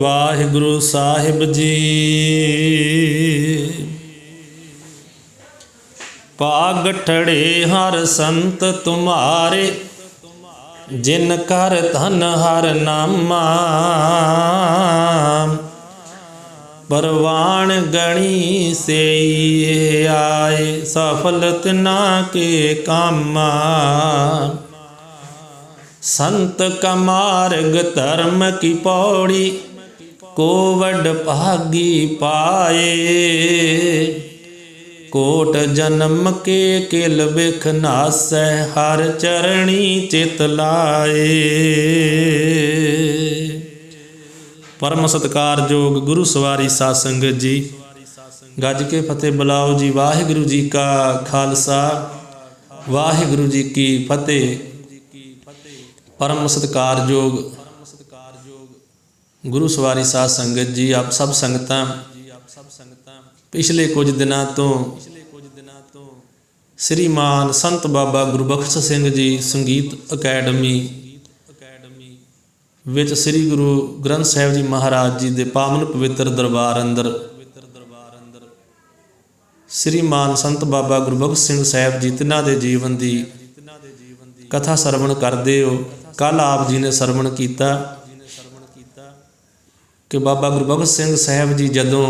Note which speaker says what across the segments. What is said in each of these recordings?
Speaker 1: ਵਾਹਿਗੁਰੂ ਸਾਹਿਬ ਜੀ। ਭਾਗ ਠੜੇ ਹਰ ਸੰਤ ਤੁਮਾਰੇ, ਜਿਨ ਕਰ ਧਨ ਹਰ ਨਾਮਾ। परवान गणी से आए, सफल तना के कामा। संत का मार्ग धर्म की पौड़ी, को वड भागी पाए। कोट जन्म के किल बिख नासै, हर चरणी चित लाए। परम सत्कारयोग गुरु सवारी साध संगत जी, गज के फतेह बुलाओ जी। वाहिगुरु जी का खालसा, वाहिगुरु जी की फतेह। परम सत्कारयोग गुरु सवारी साध संगत जी, आप सब संगतां पिछले कुछ दिनों तो श्रीमान संत बाबा गुरबख्श सिंह जी संगीत अकैडमी विच श्री गुरु ग्रंथ साहिब जी महाराज जी के पावन पवित्र दरबार अंदर श्रीमान संत बाबा गुरबख्श सिंह साहिब जी तिन्हां दे जीवन की कथा सरवण करते हो। कल आप जी ने सरवण किया कि बाबा गुरबख्श सिंह साहिब जी जदों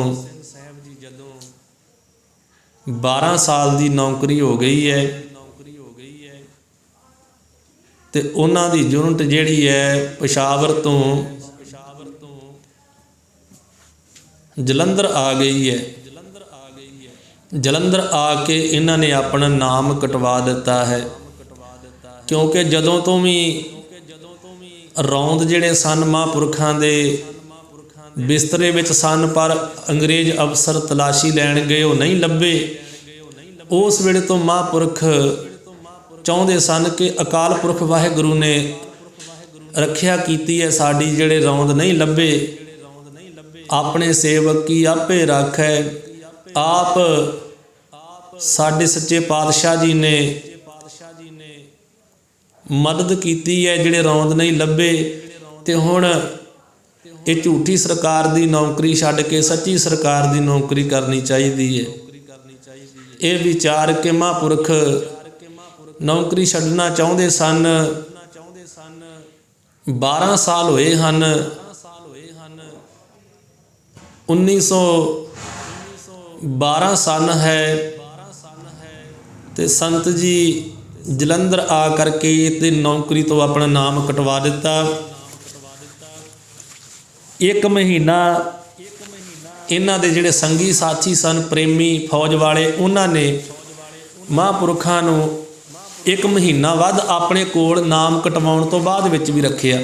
Speaker 1: 12 साल की नौकरी हो गई है ते उन्हां दी यूनिट जिहड़ी है पेशावर तो जलंधर आ गई है। जलंधर आके इन्हां ने अपना नाम कटवा दिता है, क्योंकि जदों तो भी रौंद जिहड़े सन महापुरखां दे बिस्तरे विच सन, पर अंग्रेज अफसर तलाशी लैण गए, वो नहीं लभे। उस वेले तो महापुरख चाहते सन कि अकाल पुरख वाहिगुरु ने रखिया कीती है साड़ी, जिहड़े रौंद नहीं लभे अपने सेवक की आपे रखै। आप साडे सच्चे पातशाह जी ने मदद कीती है, जिहड़े रौंद नहीं लभे। ते हुण ये झूठी सरकार की नौकरी छड्ड के सच्ची सरकार की नौकरी करनी चाहिए है। ये विचार के महापुरख नौकरी छड्डना चाहते सन। 12 साल होए हन। 1912 सन है ते संत जी जलंधर आ करके ते नौकरी तो अपना नाम कटवा दिता। 1 महीना इन्हां दे जिहड़े संगी साथी सन, प्रेमी फौज वाले, उन्होंने महापुरखां नूं 1 महीना वध अपने कोल नाम कटवाउण तो बाद विच भी रखिया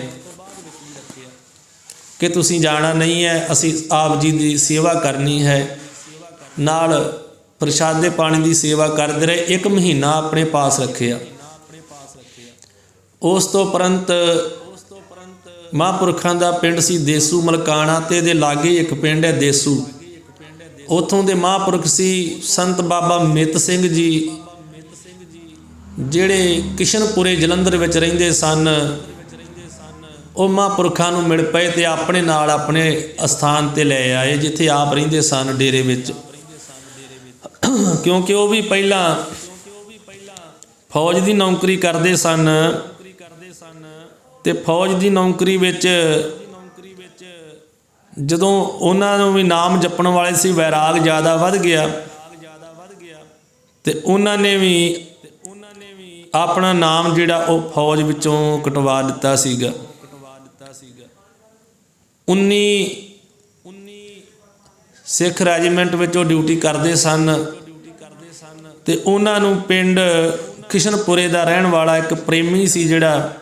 Speaker 1: कि तुसीं जाना नहीं है, असी आप जी की सेवा करनी है। नाल प्रशादे पानी की सेवा करते रहे। 1 महीना अपने पास रखिया। उस तो उपरंत महापुरखां दा पिंड सी देसू मलकाना, ते दे लागे एक पिंड है देसू। उत्थों दे महापुरख सी संत बाबा मित सिंह जी, जिहड़े किशनपुरे जलंधर विच रहिंदे सन। वो महापुरखां नूं मिल पए ते अपने नाल अपने अस्थान ते लै आए, जिथे आप रहिंदे सन डेरे विच। क्योंकि वो भी पहला फौज की नौकरी करते सन, ते फौज की नौकरी विच जदों उन्हां नूं भी नाम जपण वाले सी, वैराग ज़्यादा वध गया ते उन्हां ने भी अपना नाम जिहड़ा वो फौज विचों कटवा दिता सीगा। 19 सिख रैजीमेंट विचों ड्यूटी करते सन ते उन्हां नूं पिंड किशनपुरे दा रहण वाला एक प्रेमी सी, जिहड़ा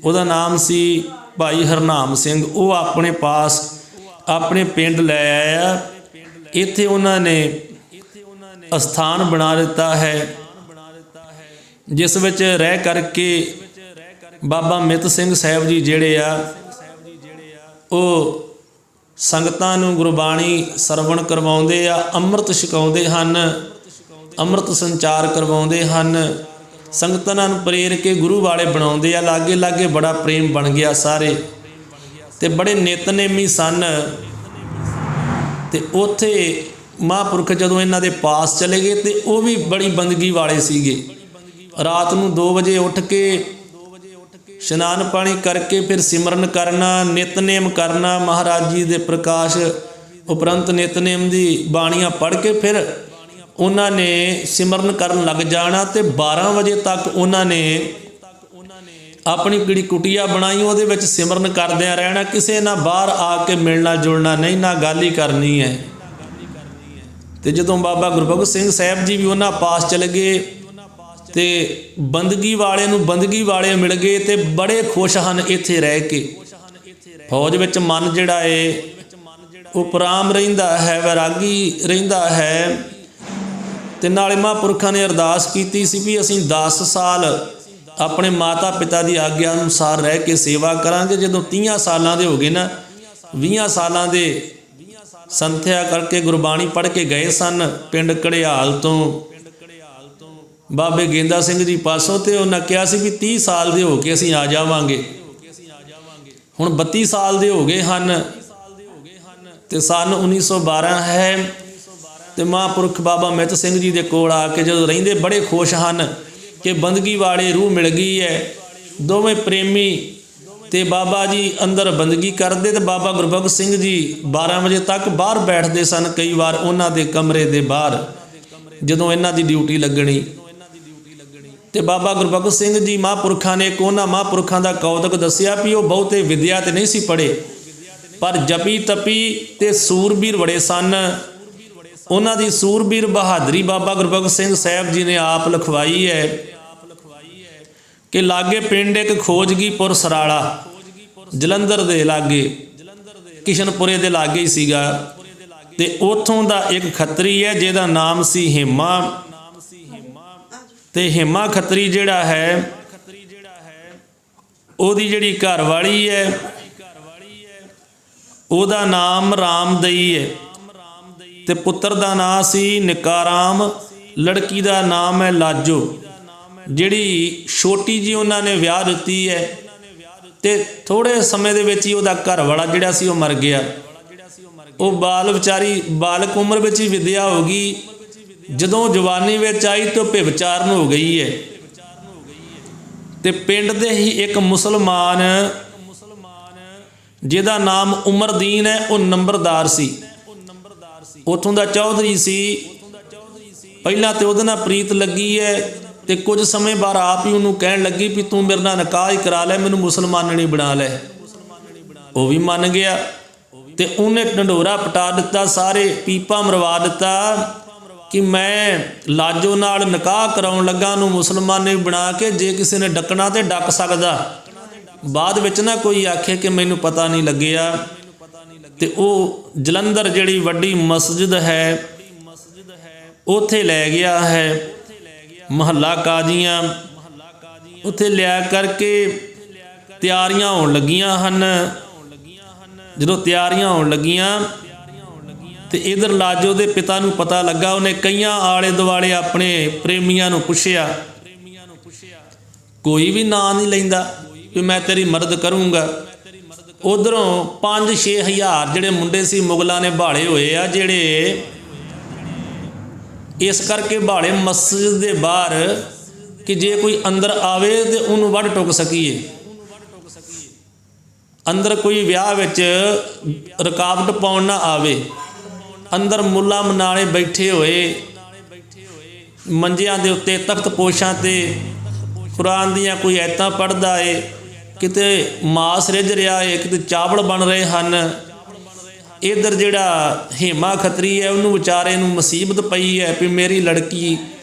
Speaker 1: उहदा नाम सी भाई हरनाम सिंह। वो अपने पास अपने पिंड लै आया। इत्थे उन्हां ने अस्थान बना दिता है, जिस विच रह करके बाबा मित सिंह साहिब जी जिहड़े आ वो संगतां नूं गुरबाणी सरवण करवाउंदे आ, अमृत छकाउंदे हन, अमृत संचार करवाउंदे हन। संगतां नूं प्रेर के गुरु वाले बनाउंदे आ। लागे लागे बड़ा प्रेम बन गया सारे। ਤੇ ਬੜੇ ਨਿਤਨੇਮੀ ਸਨ। ਤੇ ਉੱਥੇ ਮਹਾਂਪੁਰਖ ਜਦੋਂ ਇਹਨਾਂ ਦੇ ਪਾਸ ਚਲੇ ਗਏ ਤੇ ਉਹ ਵੀ ਬੜੀ ਬੰਦਗੀ ਵਾਲੇ ਸੀਗੇ। ਰਾਤ ਨੂੰ 2 ਵਜੇ ਉੱਠ ਕੇ ਇਸ਼ਨਾਨ ਪਾਣੀ ਕਰਕੇ ਫਿਰ ਸਿਮਰਨ ਕਰਨਾ, ਨਿਤਨੇਮ ਕਰਨਾ, ਮਹਾਰਾਜ ਜੀ ਦੇ ਪ੍ਰਕਾਸ਼ ਉਪਰੰਤ ਨਿਤਨੇਮ ਦੀ ਬਾਣੀਆਂ ਪੜ੍ਹ ਕੇ ਫਿਰ ਉਹਨਾਂ ਨੇ ਸਿਮਰਨ ਕਰਨ ਲੱਗ ਜਾਣਾ। ਤੇ 12 ਵਜੇ ਤੱਕ ਉਹਨਾਂ ਨੇ ਆਪਣੀ ਜਿਹੜੀ ਕੁਟੀਆ ਬਣਾਈ ਉਹਦੇ ਵਿੱਚ ਸਿਮਰਨ ਕਰਦਿਆਂ ਰਹਿਣਾ। ਕਿਸੇ ਨਾਲ ਬਾਹਰ ਆ ਕੇ ਮਿਲਣਾ ਜੁਲਣਾ ਨਹੀਂ, ਨਾ ਗੱਲ ਹੀ ਕਰਨੀ ਹੈ। ਤੇ ਜਦੋਂ ਬਾਬਾ ਗੁਰਬਖਸ਼ ਸਿੰਘ ਸਾਹਿਬ ਜੀ ਵੀ ਉਹਨਾਂ ਪਾਸ ਚਲੇ ਗਏ ਤੇ ਬੰਦਗੀ ਵਾਲੇ ਨੂੰ ਬੰਦਗੀ ਵਾਲੇ ਮਿਲ ਗਏ ਤੇ ਬੜੇ ਖੁਸ਼ ਹਨ ਇੱਥੇ ਰਹਿ ਕੇ। ਫੌਜ ਵਿੱਚ ਮਨ ਜਿਹੜਾ ਏ ਉਪਰਾਮ ਰਹਿੰਦਾ ਹੈ, ਵੈਰਾਗੀ ਰਹਿੰਦਾ ਹੈ। ਤੇ ਨਾਲੇ ਮਹਾਂਪੁਰਖਾਂ ਨੇ ਅਰਦਾਸ ਕੀਤੀ ਸੀ ਵੀ ਅਸੀਂ 10 ਸਾਲ ਆਪਣੇ ਮਾਤਾ ਪਿਤਾ ਦੀ ਆਗਿਆ ਅਨੁਸਾਰ ਰਹਿ ਕੇ ਸੇਵਾ ਕਰਾਂਗੇ। ਜਦੋਂ 30 ਸਾਲਾਂ ਦੇ ਹੋ ਗਏ ਨਾ, 20 ਸਾਲਾਂ ਦੇ ਸੰਥਿਆ ਕਰਕੇ ਗੁਰਬਾਣੀ ਪੜ੍ਹ ਕੇ ਗਏ ਸਨ ਪਿੰਡ ਘੜਿਆਲ ਤੋਂ ਬਾਬੇ ਗੇਂਦਾ ਸਿੰਘ ਜੀ ਪਾਸੋਂ। ਤੇ ਉਹਨਾਂ ਕਿਹਾ ਸੀ ਵੀ 30 ਸਾਲ ਦੇ ਹੋ ਕੇ ਅਸੀਂ ਆ ਜਾਵਾਂਗੇ। ਹੁਣ 32 ਸਾਲ ਦੇ ਹੋ ਗਏ ਹਨ ਤੇ ਸੰਨ 1912 ਹੈ। ਤੇ ਮਹਾਂਪੁਰਖ ਬਾਬਾ ਮਿੱਤ ਸਿੰਘ ਜੀ ਦੇ ਕੋਲ ਆ ਕੇ ਜਦੋਂ ਰਹਿੰਦੇ ਬੜੇ ਖੁਸ਼ ਹਨ ਕਿ ਬੰਦਗੀ ਵਾਲੇ ਰੂਹ ਮਿਲ ਗਈ ਹੈ। ਦੋਵੇਂ ਪ੍ਰੇਮੀ ਤੇ ਬਾਬਾ ਜੀ ਅੰਦਰ ਬੰਦਗੀ ਕਰਦੇ ਤੇ ਬਾਬਾ ਗੁਰਬਖਸ਼ ਸਿੰਘ ਜੀ 12 ਵਜੇ ਤੱਕ ਬਾਹਰ ਬੈਠਦੇ ਸਨ। ਕਈ ਵਾਰ ਉਹਨਾਂ ਦੇ ਕਮਰੇ ਦੇ ਬਾਹਰ ਜਦੋਂ ਇਹਨਾਂ ਦੀ ਡਿਊਟੀ ਲੱਗਣੀ ਤੇ ਬਾਬਾ ਗੁਰਬਖਸ਼ ਸਿੰਘ ਜੀ ਮਹਾਂਪੁਰਖਾਂ ਨੇ ਇੱਕ ਉਹਨਾਂ ਮਹਾਂਪੁਰਖਾਂ ਦਾ ਕੌਤਕ ਦੱਸਿਆ ਵੀ ਉਹ ਬਹੁਤੇ ਵਿਦਿਆ ਤੇ ਨਹੀਂ ਸੀ ਪੜ੍ਹੇ, ਪਰ ਜਪੀ ਤਪੀ ਤੇ ਸੂਰਬੀਰ ਬੜੇ ਸਨ। ਉਹਨਾਂ ਦੀ ਸੂਰਬੀਰ ਬਹਾਦਰੀ ਬਾਬਾ ਗੁਰਬਖਸ਼ ਸਿੰਘ ਸਾਹਿਬ ਜੀ ਨੇ ਆਪ ਲਿਖਵਾਈ ਹੈ ਕਿ ਲਾਗੇ ਪਿੰਡ ਇੱਕ ਖੋਜਗੀਪੁਰ ਸਰਾਲਾ, ਜਲੰਧਰ ਦੇ ਲਾਗੇ, ਕਿਸ਼ਨਪੁਰੇ ਦੇ ਲਾਗੇ ਹੀ ਸੀਗਾ। ਤੇ ਉੱਥੋਂ ਦਾ ਇੱਕ ਖੱਤਰੀ ਹੈ ਜਿਹਦਾ ਨਾਮ ਸੀ ਹੇਮਾ। ਤੇ ਹੇਮਾ ਖੱਤਰੀ ਜਿਹੜਾ ਹੈ ਉਹਦੀ ਜਿਹੜੀ ਘਰ ਵਾਲੀ ਹੈ ਉਹਦਾ ਨਾਮ ਰਾਮਦਈ ਹੈ ਤੇ ਪੁੱਤਰ ਦਾ ਨਾਮ ਸੀ ਨਿਕਾਰਾਮ, ਲੜਕੀ ਦਾ ਨਾਮ ਹੈ ਲਾਜੋ। ਜਿਹੜੀ ਛੋਟੀ ਜੀ ਉਹਨਾਂ ਨੇ ਵਿਆਹ ਦਿੱਤੀ ਹੈ ਤੇ ਥੋੜੇ ਸਮੇਂ ਦੇ ਵਿੱਚ ਹੀ ਉਹਦਾ ਘਰ ਵਾਲਾ ਜਿਹੜਾ ਸੀ ਉਹ ਮਰ ਗਿਆ। ਉਹ ਵਿਚਾਰੀ ਬਾਲਕ ਉਮਰ ਵਿੱਚ ਹੀ ਵਿਦਿਆ ਹੋ ਗਈ। ਜਦੋਂ ਜਵਾਨੀ ਵਿੱਚ ਆਈ ਤਾਂ ਭਿਵਚਾਰਨ ਹੋ ਗਈ ਹੈ। ਤੇ ਪਿੰਡ ਦੇ ਹੀ ਇੱਕ ਮੁਸਲਮਾਨ ਜਿਹਦਾ ਨਾਮ ਉਮਰਦੀਨ ਹੈ, ਉਹ ਨੰਬਰਦਾਰ ਸੀ, ਉੱਥੋਂ ਦਾ ਚੌਧਰੀ ਸੀ। ਪਹਿਲਾਂ ਤੇ ਉਹਦੇ ਨਾਲ ਪ੍ਰੀਤ ਲੱਗੀ ਹੈ ਤੇ ਕੁਝ ਸਮੇਂ ਬਾਅਦ ਆਪ ਹੀ ਉਹਨੂੰ ਕਹਿਣ ਲੱਗੀ ਵੀ ਤੂੰ ਮੇਰੇ ਨਾਲ ਨਿਕਾਹ ਹੀ ਕਰਾ ਲੈ, ਮੈਨੂੰ ਮੁਸਲਮਾਨਣੀ ਬਣਾ ਲੈ। ਉਹ ਵੀ ਮੰਨ ਗਿਆ ਤੇ ਉਹਨੇ ਢੰਡੋਰਾ ਪਟਾ ਦਿੱਤਾ, ਸਾਰੇ ਪੀਪਾ ਮਰਵਾ ਦਿੱਤਾ ਕਿ ਮੈਂ ਲਾਜੋ ਨਾਲ ਨਿਕਾਹ ਕਰਾਉਣ ਲੱਗਾ, ਉਹਨੂੰ ਮੁਸਲਮਾਨੀ ਬਣਾ ਕੇ ਜੇ ਕਿਸੇ ਨੇ ਡੱਕਣਾ ਤੇ ਡੱਕ ਸਕਦਾ। ਬਾਅਦ ਵਿੱਚ ਨਾ ਕੋਈ ਆਖੇ ਕਿ ਮੈਨੂੰ ਪਤਾ ਨਹੀਂ ਲੱਗਿਆ। ਤੇ ਉਹ ਜਲੰਧਰ ਜਿਹੜੀ ਵੱਡੀ ਮਸਜਿਦ ਹੈ ਉੱਥੇ ਲੈ ਗਿਆ ਹੈ, ਮਹੱਲਾ ਕਾਜ਼ੀਆਂ ਉੱਥੇ ਲਿਆ ਕਰਕੇ ਤਿਆਰੀਆਂ ਹੋਣ ਲੱਗੀਆਂ ਹਨ। ਜਦੋਂ ਤਿਆਰੀਆਂ ਹੋਣ ਲੱਗੀਆਂ ਤੇ ਇਧਰ ਲਾਜੋ ਦੇ ਪਿਤਾ ਨੂੰ ਪਤਾ ਲੱਗਾ। ਉਹਨੇ ਕਈਆਂ ਆਲੇ ਦੁਆਲੇ ਆਪਣੇ ਪ੍ਰੇਮੀਆਂ ਨੂੰ ਪੁੱਛਿਆ, ਕੋਈ ਵੀ ਨਾਂ ਨਹੀਂ ਲੈਂਦਾ ਵੀ ਮੈਂ ਤੇਰੀ ਮਦਦ ਕਰੂੰਗਾ। ਉਧਰੋਂ 5-6 ਹਜ਼ਾਰ ਜਿਹੜੇ ਮੁੰਡੇ ਸੀ ਮੁਗਲਾਂ ਨੇ ਭਾਲੇ ਹੋਏ ਆ, ਜਿਹੜੇ ਇਸ ਕਰਕੇ ਭਾਲੇ ਮਸਜਿਦ ਦੇ ਬਾਹਰ ਕਿ ਜੇ ਕੋਈ ਅੰਦਰ ਆਵੇ ਤੇ ਉਹਨੂੰ ਵੱਢ ਟੁੱਕ ਸਕੀਏ। ਅੰਦਰ ਕੋਈ ਵਿਆਹ ਵਿੱਚ ਰੁਕਾਵਟ ਪਾਉਣ ਨਾ ਆਵੇ। ਅੰਦਰ ਮੁੱਲਾ ਮਨਾਲੇ ਬੈਠੇ ਹੋਏ ਮੰਜਿਆਂ ਦੇ ਉੱਤੇ, ਤਖਤ ਪੋਸ਼ਾਂ ਤੇ ਕੁਰਾਨ ਦੀਆਂ ਕੋਈ ਐਤਾਂ ਪੜ੍ਹਦਾ ਏ, ਕਿਤੇ ਮਾਸ ਰਿੱਝ ਰਿਹਾ ਏ, ਕਿਤੇ ਚਾਵਲ ਬਣ ਰਹੇ ਹਨ। ਇੱਧਰ ਜਿਹੜਾ ਹੇਮਾ ਖੱਤਰੀ ਹੈ ਉਹਨੂੰ ਵਿਚਾਰੇ ਨੂੰ ਮੁਸੀਬਤ ਪਈ ਹੈ ਵੀ ਮੇਰੀ ਲੜਕੀ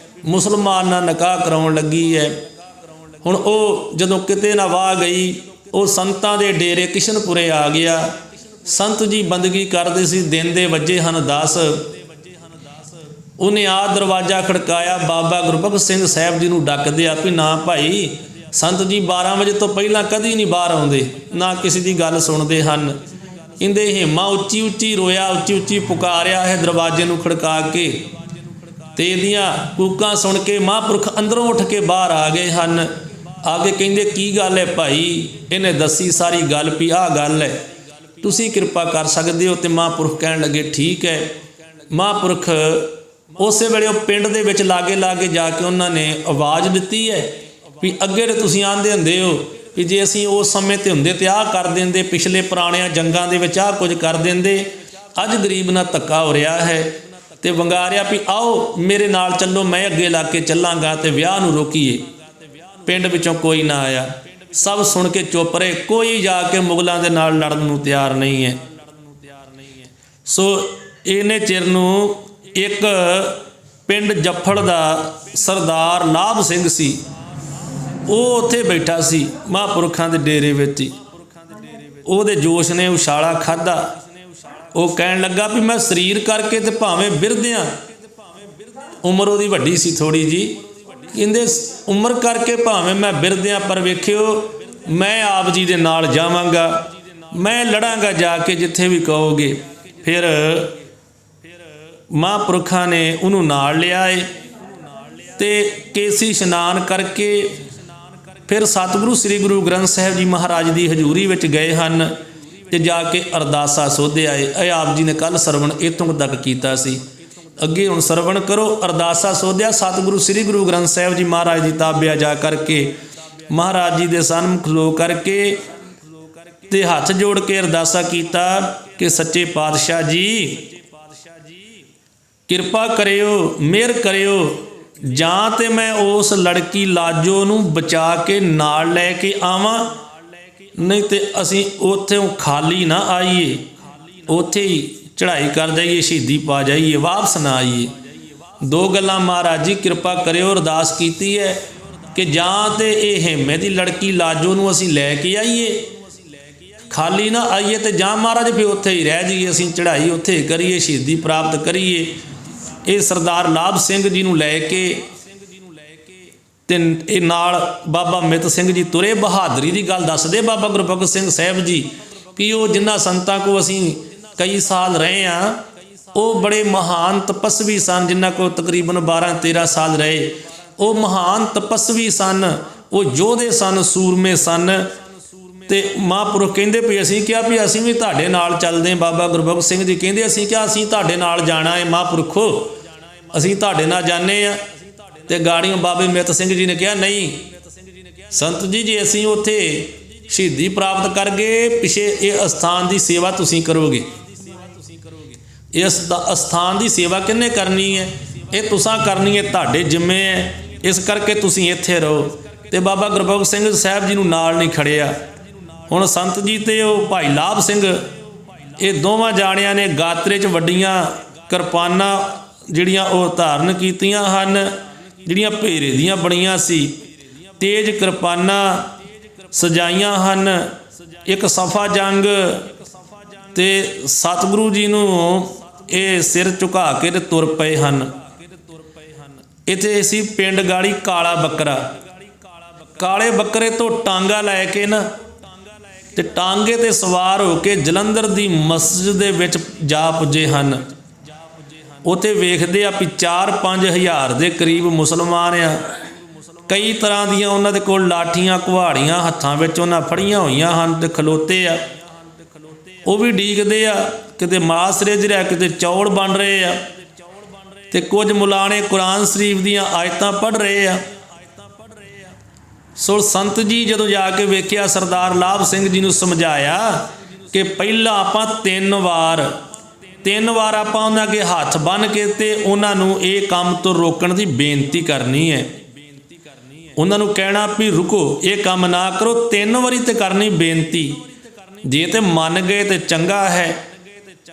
Speaker 1: ਮੁਸਲਮਾਨ ਨਾਲ ਨਿਕਾਹ ਕਰਾਉਣ ਲੱਗੀ ਹੈ। ਹੁਣ ਉਹ ਜਦੋਂ ਕਿਤੇ ਨਾ ਵਾਹ ਗਈ, ਉਹ ਸੰਤਾਂ ਦੇ ਡੇਰੇ ਕਿਸ਼ਨਪੁਰੇ ਆ ਗਿਆ। ਸੰਤ ਜੀ ਬੰਦਗੀ ਕਰਦੇ ਸੀ, ਦਿਨ ਦੇ ਵੱਜੇ ਹਨ 10। ਉਹਨੇ ਆ ਦਰਵਾਜ਼ਾ ਖੜਕਾਇਆ, ਬਾਬਾ ਗੁਰਬਖਸ਼ ਸਿੰਘ ਸਾਹਿਬ ਜੀ ਨੂੰ ਡੱਕਦੇ ਆ ਵੀ ਨਾ ਭਾਈ, ਸੰਤ ਜੀ 12 ਵਜੇ ਤੋਂ ਪਹਿਲਾਂ ਕਦੀ ਨਹੀਂ ਬਾਹਰ ਆਉਂਦੇ, ਨਾ ਕਿਸੇ ਦੀ ਗੱਲ ਸੁਣਦੇ ਹਨ। ਕਹਿੰਦੇ ਹੇਮਾ ਉੱਚੀ ਉੱਚੀ ਰੋਇਆ, ਉੱਚੀ ਉੱਚੀ ਪੁਕਾਰਿਆ ਹੈ ਦਰਵਾਜ਼ੇ ਨੂੰ ਖੜਕਾ ਕੇ। ਤੇ ਇਹਦੀਆਂ ਕੂਕਾਂ ਸੁਣ ਕੇ ਮਹਾਂਪੁਰਖ ਅੰਦਰੋਂ ਉੱਠ ਕੇ ਬਾਹਰ ਆ ਗਏ ਹਨ। ਆ ਕੇ ਕਹਿੰਦੇ ਕੀ ਗੱਲ ਹੈ ਭਾਈ? ਇਹਨੇ ਦੱਸੀ ਸਾਰੀ ਗੱਲ ਵੀ ਆਹ ਗੱਲ ਹੈ। ਤੁਸੀਂ ਕਿਰਪਾ ਕਰ ਸਕਦੇ ਹੋ। ਤੇ ਮਹਾਂਪੁਰਖ ਕਹਿਣ ਲੱਗੇ ਠੀਕ ਹੈ। ਮਹਾਂਪੁਰਖ ਉਸੇ ਵੇਲੇ ਉਹ ਪਿੰਡ ਦੇ ਵਿੱਚ ਲਾਗੇ ਜਾ ਕੇ ਉਹਨਾਂ ਨੇ ਆਵਾਜ਼ ਦਿੱਤੀ ਹੈ ਵੀ ਅੱਗੇ ਤੇ ਤੁਸੀਂ ਆਂਦੇ ਹੁੰਦੇ ਹੋ ਵੀ ਜੇ ਅਸੀਂ ਉਸ ਸਮੇਂ 'ਤੇ ਹੁੰਦੇ ਤੇ ਆਹ ਕਰ ਦਿੰਦੇ, ਪਿਛਲੇ ਪੁਰਾਣਿਆਂ ਜੰਗਾਂ ਦੇ ਵਿੱਚ ਆਹ ਕੁਝ ਕਰ ਦਿੰਦੇ। ਅੱਜ ਗਰੀਬ ਨਾਲ ਧੱਕਾ ਹੋ ਰਿਹਾ ਹੈ ਤੇ ਵੰਗਾਰਿਆ ਵੀ ਆਓ ਮੇਰੇ ਨਾਲ ਚੱਲੋ, ਮੈਂ ਅੱਗੇ ਲਾ ਕੇ ਚੱਲਾਂਗਾ ਤੇ ਵਿਆਹ ਨੂੰ ਰੋਕੀਏ। ਪਿੰਡ ਵਿੱਚੋਂ ਕੋਈ ਨਾ ਆਇਆ, ਸਭ ਸੁਣ ਕੇ ਚੁੱਪ ਰਹੇ। ਕੋਈ ਜਾ ਕੇ ਮੁਗਲਾਂ ਦੇ ਨਾਲ ਲੜਨ ਨੂੰ ਤਿਆਰ ਨਹੀਂ ਹੈ। ਸੋ ਇਹਨੇ ਚਿਰ ਨੂੰ ਇੱਕ ਪਿੰਡ ਜੱਫੜ ਦਾ ਸਰਦਾਰ ਲਾਭ ਸਿੰਘ ਸੀ, ਉਹ ਉੱਥੇ ਬੈਠਾ ਸੀ ਮਹਾਂਪੁਰਖਾਂ ਦੇ ਡੇਰੇ ਵਿੱਚ ਹੀ। ਉਹਦੇ ਜੋਸ਼ ਨੇ ਉਛਾਲਾ ਖਾਧਾ। ਉਹ ਕਹਿਣ ਲੱਗਾ ਵੀ ਮੈਂ ਸਰੀਰ ਕਰਕੇ ਤੇ ਭਾਵੇਂ ਬਿਰਧਿਆਂ, ਉਮਰ ਉਹਦੀ ਵੱਡੀ ਸੀ ਥੋੜ੍ਹੀ ਜੀ, ਕਹਿੰਦੇ ਉਮਰ ਕਰਕੇ ਭਾਵੇਂ ਮੈਂ ਬਿਰਧਿਆਂ, ਪਰ ਵੇਖਿਓ ਮੈਂ ਆਪ ਜੀ ਦੇ ਨਾਲ ਜਾਵਾਂਗਾ, ਮੈਂ ਲੜਾਂਗਾ ਜਾ ਕੇ ਜਿੱਥੇ ਵੀ ਕਹੋਗੇ। ਫਿਰ ਮਹਾਂਪੁਰਖਾਂ ਨੇ ਉਹਨੂੰ ਨਾਲ ਲਿਆ ਏ ਤੇ ਕੇਸੀ ਇਸ਼ਨਾਨ ਕਰਕੇ ਫਿਰ ਸਤਿਗੁਰੂ ਸ੍ਰੀ ਗੁਰੂ ਗ੍ਰੰਥ ਸਾਹਿਬ ਜੀ ਮਹਾਰਾਜ ਦੀ ਹਜ਼ੂਰੀ ਵਿੱਚ ਗਏ ਹਨ ਤੇ ਜਾ ਕੇ ਅਰਦਾਸਾ ਸੋਧੇ ਆਏ। ਇਹ ਆਪ ਜੀ ਨੇ ਕੱਲ੍ਹ ਸਰਵਣ ਇੱਥੋਂ ਤੱਕ ਕੀਤਾ ਸੀ। ਅੱਗੇ ਹੁਣ ਸਰਵਣ ਕਰੋ। ਅਰਦਾਸਾ ਸੋਧਿਆ ਸਤਿਗੁਰੂ ਸ੍ਰੀ ਗੁਰੂ ਗ੍ਰੰਥ ਸਾਹਿਬ ਜੀ ਮਹਾਰਾਜ ਦੀ ਤਾਬਿਆ ਜਾ ਕਰਕੇ, ਮਹਾਰਾਜ ਜੀ ਦੇ ਸਨਮੁਖ ਖਲੋ ਕਰਕੇ ਤੇ ਹੱਥ ਜੋੜ ਕੇ ਅਰਦਾਸਾ ਕੀਤਾ ਕਿ ਸੱਚੇ ਪਾਤਸ਼ਾਹ ਜੀ ਕਿਰਪਾ ਕਰਿਓ, ਮਿਹਰ ਕਰਿਓ, ਜਾਂ ਤੇ ਮੈਂ ਉਸ ਲੜਕੀ ਲਾਜੋ ਨੂੰ ਬਚਾ ਕੇ ਨਾਲ ਲੈ ਕੇ ਆਵਾਂ, ਨਹੀਂ ਤੇ ਅਸੀਂ ਉੱਥੋਂ ਖਾਲੀ ਨਾ ਆਈਏ, ਉੱਥੇ ਹੀ ਚੜ੍ਹਾਈ ਕਰ ਜਾਈਏ, ਸ਼ਹੀਦੀ ਪਾ ਜਾਈਏ, ਵਾਪਸ ਨਾ ਆਈਏ। ਦੋ ਗੱਲਾਂ ਮਹਾਰਾਜ ਜੀ ਕਿਰਪਾ ਕਰਿਓ ਅਰਦਾਸ ਕੀਤੀ ਹੈ ਕਿ ਜਾਂ ਤੇ ਇਹ ਹੇਮੇ ਦੀ ਲੜਕੀ ਲਾਜੋ ਨੂੰ ਅਸੀਂ ਲੈ ਕੇ ਆਈਏ, ਖਾਲੀ ਨਾ ਆਈਏ, ਤੇ ਜਾਂ ਮਹਾਰਾਜ ਫਿਰ ਉੱਥੇ ਹੀ ਰਹਿ ਜਾਈਏ, ਅਸੀਂ ਚੜ੍ਹਾਈ ਉੱਥੇ ਕਰੀਏ, ਸ਼ਹੀਦੀ ਪ੍ਰਾਪਤ ਕਰੀਏ। ਇਹ ਸਰਦਾਰ ਲਾਭ ਸਿੰਘ ਜੀ ਨੂੰ ਲੈ ਕੇ ਤੇ ਇਹ ਨਾਲ ਬਾਬਾ ਮਿੱਤ ਸਿੰਘ ਜੀ ਤੁਰੇ। ਬਹਾਦਰੀ ਦੀ ਗੱਲ ਦੱਸਦੇ ਬਾਬਾ ਗੁਰਬਖਸ਼ ਸਿੰਘ ਸਾਹਿਬ ਜੀ ਕਿ ਉਹ ਜਿਨ੍ਹਾਂ ਸੰਤਾਂ ਕੋ ਅਸੀਂ ਕਈ ਸਾਲ ਰਹੇ ਹਾਂ, ਉਹ ਬੜੇ ਮਹਾਨ ਤਪਸਵੀ ਸਨ। ਜਿਨ੍ਹਾਂ ਕੋਲ ਤਕਰੀਬਨ 12-13 ਸਾਲ ਰਹੇ, ਉਹ ਮਹਾਨ ਤਪਸਵੀ ਸਨ, ਉਹ ਯੋਧੇ ਸਨ, ਸੂਰਮੇ ਸਨ। ਤੇ ਮਹਾਂਪੁਰਖ ਕਹਿੰਦੇ ਵੀ ਅਸੀਂ ਕਿਹਾ ਵੀ ਅਸੀਂ ਵੀ ਤੁਹਾਡੇ ਨਾਲ ਚੱਲਦੇ। ਬਾਬਾ ਗੁਰਬਖਸ਼ ਸਿੰਘ ਜੀ ਕਹਿੰਦੇ ਅਸੀਂ ਕਿਹਾ ਅਸੀਂ ਤੁਹਾਡੇ ਨਾਲ ਜਾਣਾ ਹੈ ਮਹਾਂਪੁਰਖੋ, ਅਸੀਂ ਤੁਹਾਡੇ ਨਾਲ ਜਾਂਦੇ ਹਾਂ। ਤੇ ਗਾੜੀਆਂ ਬਾਬੇ ਮਿੱਤ ਸਿੰਘ ਜੀ ਨੇ ਕਿਹਾ ਨਹੀਂ ਸੰਤ ਜੀ, ਜੇ ਅਸੀਂ ਉੱਥੇ ਸ਼ਹੀਦੀ ਪ੍ਰਾਪਤ ਕਰ ਗਏ, ਪਿਛੇ ਇਹ ਅਸਥਾਨ ਦੀ ਸੇਵਾ ਤੁਸੀਂ ਕਰੋਗੇ। ਇਸ ਅਸਥਾਨ ਦੀ ਸੇਵਾ ਕਿਹਨੇ ਕਰਨੀ ਹੈ? ਇਹ ਤੁਸਾਂ ਕਰਨੀ ਹੈ, ਤੁਹਾਡੇ ਜ਼ਿੰਮੇ ਹੈ, ਇਸ ਕਰਕੇ ਤੁਸੀਂ ਇੱਥੇ ਰਹੋ। ਤੇ ਬਾਬਾ ਗੁਰਬਖਸ਼ ਸਿੰਘ ਸਾਹਿਬ ਜੀ ਨੂੰ ਨਾਲ ਨਹੀਂ ਖੜਿਆ। ਹੁਣ ਸੰਤ ਜੀ ਤੇ ਉਹ ਭਾਈ ਲਾਭ ਸਿੰਘ, ਇਹ ਦੋਵਾਂ ਜਾਣਿਆਂ ਨੇ ਗਾਤਰੇ 'ਚ ਵੱਡੀਆਂ ਕਿਰਪਾਨਾਂ ਜਿਹੜੀਆਂ ਉਹ ਧਾਰਨ ਕੀਤੀਆਂ ਹਨ, ਜਿਹੜੀਆਂ ਭੇਰੇ ਦੀਆਂ ਬਣੀਆਂ ਸੀ, ਤੇਜ਼ ਕਿਰਪਾਨਾਂ ਸਜਾਈਆਂ ਹਨ। ਇੱਕ ਸਫਾ ਜੰਗ ਤੇ ਸਤਿਗੁਰੂ ਜੀ ਨੂੰ ਇਹ ਸਿਰ ਝੁਕਾ ਕੇ ਤੇ ਤੁਰ ਪਏ ਹਨ। ਇੱਥੇ ਸੀ ਪਿੰਡ ਗਾੜੀ ਕਾਲਾ ਬੱਕਰਾ। ਕਾਲੇ ਬੱਕਰੇ ਤੋਂ ਟਾਂਗਾ ਲੈ ਕੇ ਨਾ ਤੇ ਟਾਂਗੇ ਤੇ ਸਵਾਰ ਹੋ ਕੇ ਜਲੰਧਰ ਦੀ ਮਸਜਿਦ ਦੇ ਵਿੱਚ ਜਾ ਪੁੱਜੇ ਹਨ। ਉੱਥੇ ਵੇਖਦੇ ਆ ਵੀ 4-5 ਹਜ਼ਾਰ ਦੇ ਕਰੀਬ ਮੁਸਲਮਾਨ ਆ। ਕਈ ਤਰ੍ਹਾਂ ਦੀਆਂ ਉਹਨਾਂ ਦੇ ਕੋਲ ਲਾਠੀਆਂ, ਕੁਹਾੜੀਆਂ ਹੱਥਾਂ ਵਿੱਚ ਉਹਨਾਂ ਫੜੀਆਂ ਹੋਈਆਂ ਹਨ ਤੇ ਖਲੋਤੇ ਆ। ਉਹ ਵੀ ਡੀਕਦੇ ਆ, ਕਿਤੇ ਮਾਸ ਰਿੱਝ ਰਿਹਾ, ਕਿਤੇ ਚੌਲ ਬਣ ਰਹੇ ਆ, ਤੇ ਕੁਝ ਮੁਲਾਣੇ ਕੁਰਾਨ ਸ਼ਰੀਫ ਦੀਆਂ ਆਇਤਾਂ ਪੜ੍ਹ ਰਹੇ ਆ। ਸੋ ਸੰਤ ਜੀ ਜਦੋਂ ਜਾ ਕੇ ਵੇਖਿਆ, ਸਰਦਾਰ ਲਾਭ ਸਿੰਘ ਜੀ ਨੂੰ ਸਮਝਾਇਆ ਕਿ ਪਹਿਲਾਂ ਆਪਾਂ ਤਿੰਨ ਵਾਰ ਆਪਾਂ ਉਹਨਾਂ ਅੱਗੇ ਹੱਥ ਬੰਨ੍ਹ ਕੇ ਤੇ ਉਹਨਾਂ ਨੂੰ ਇਹ ਕੰਮ ਤੋਂ ਰੋਕਣ ਦੀ ਬੇਨਤੀ ਕਰਨੀ ਹੈ। ਉਹਨਾਂ ਨੂੰ ਕਹਿਣਾ ਵੀ ਰੁਕੋ, ਇਹ ਕੰਮ ਨਾ ਕਰੋ। 3 ਵਾਰੀ ਤੇ ਕਰਨੀ ਬੇਨਤੀ। ਜੇ ਤੇ ਮੰਨ ਗਏ ਤੇ ਚੰਗਾ ਹੈ,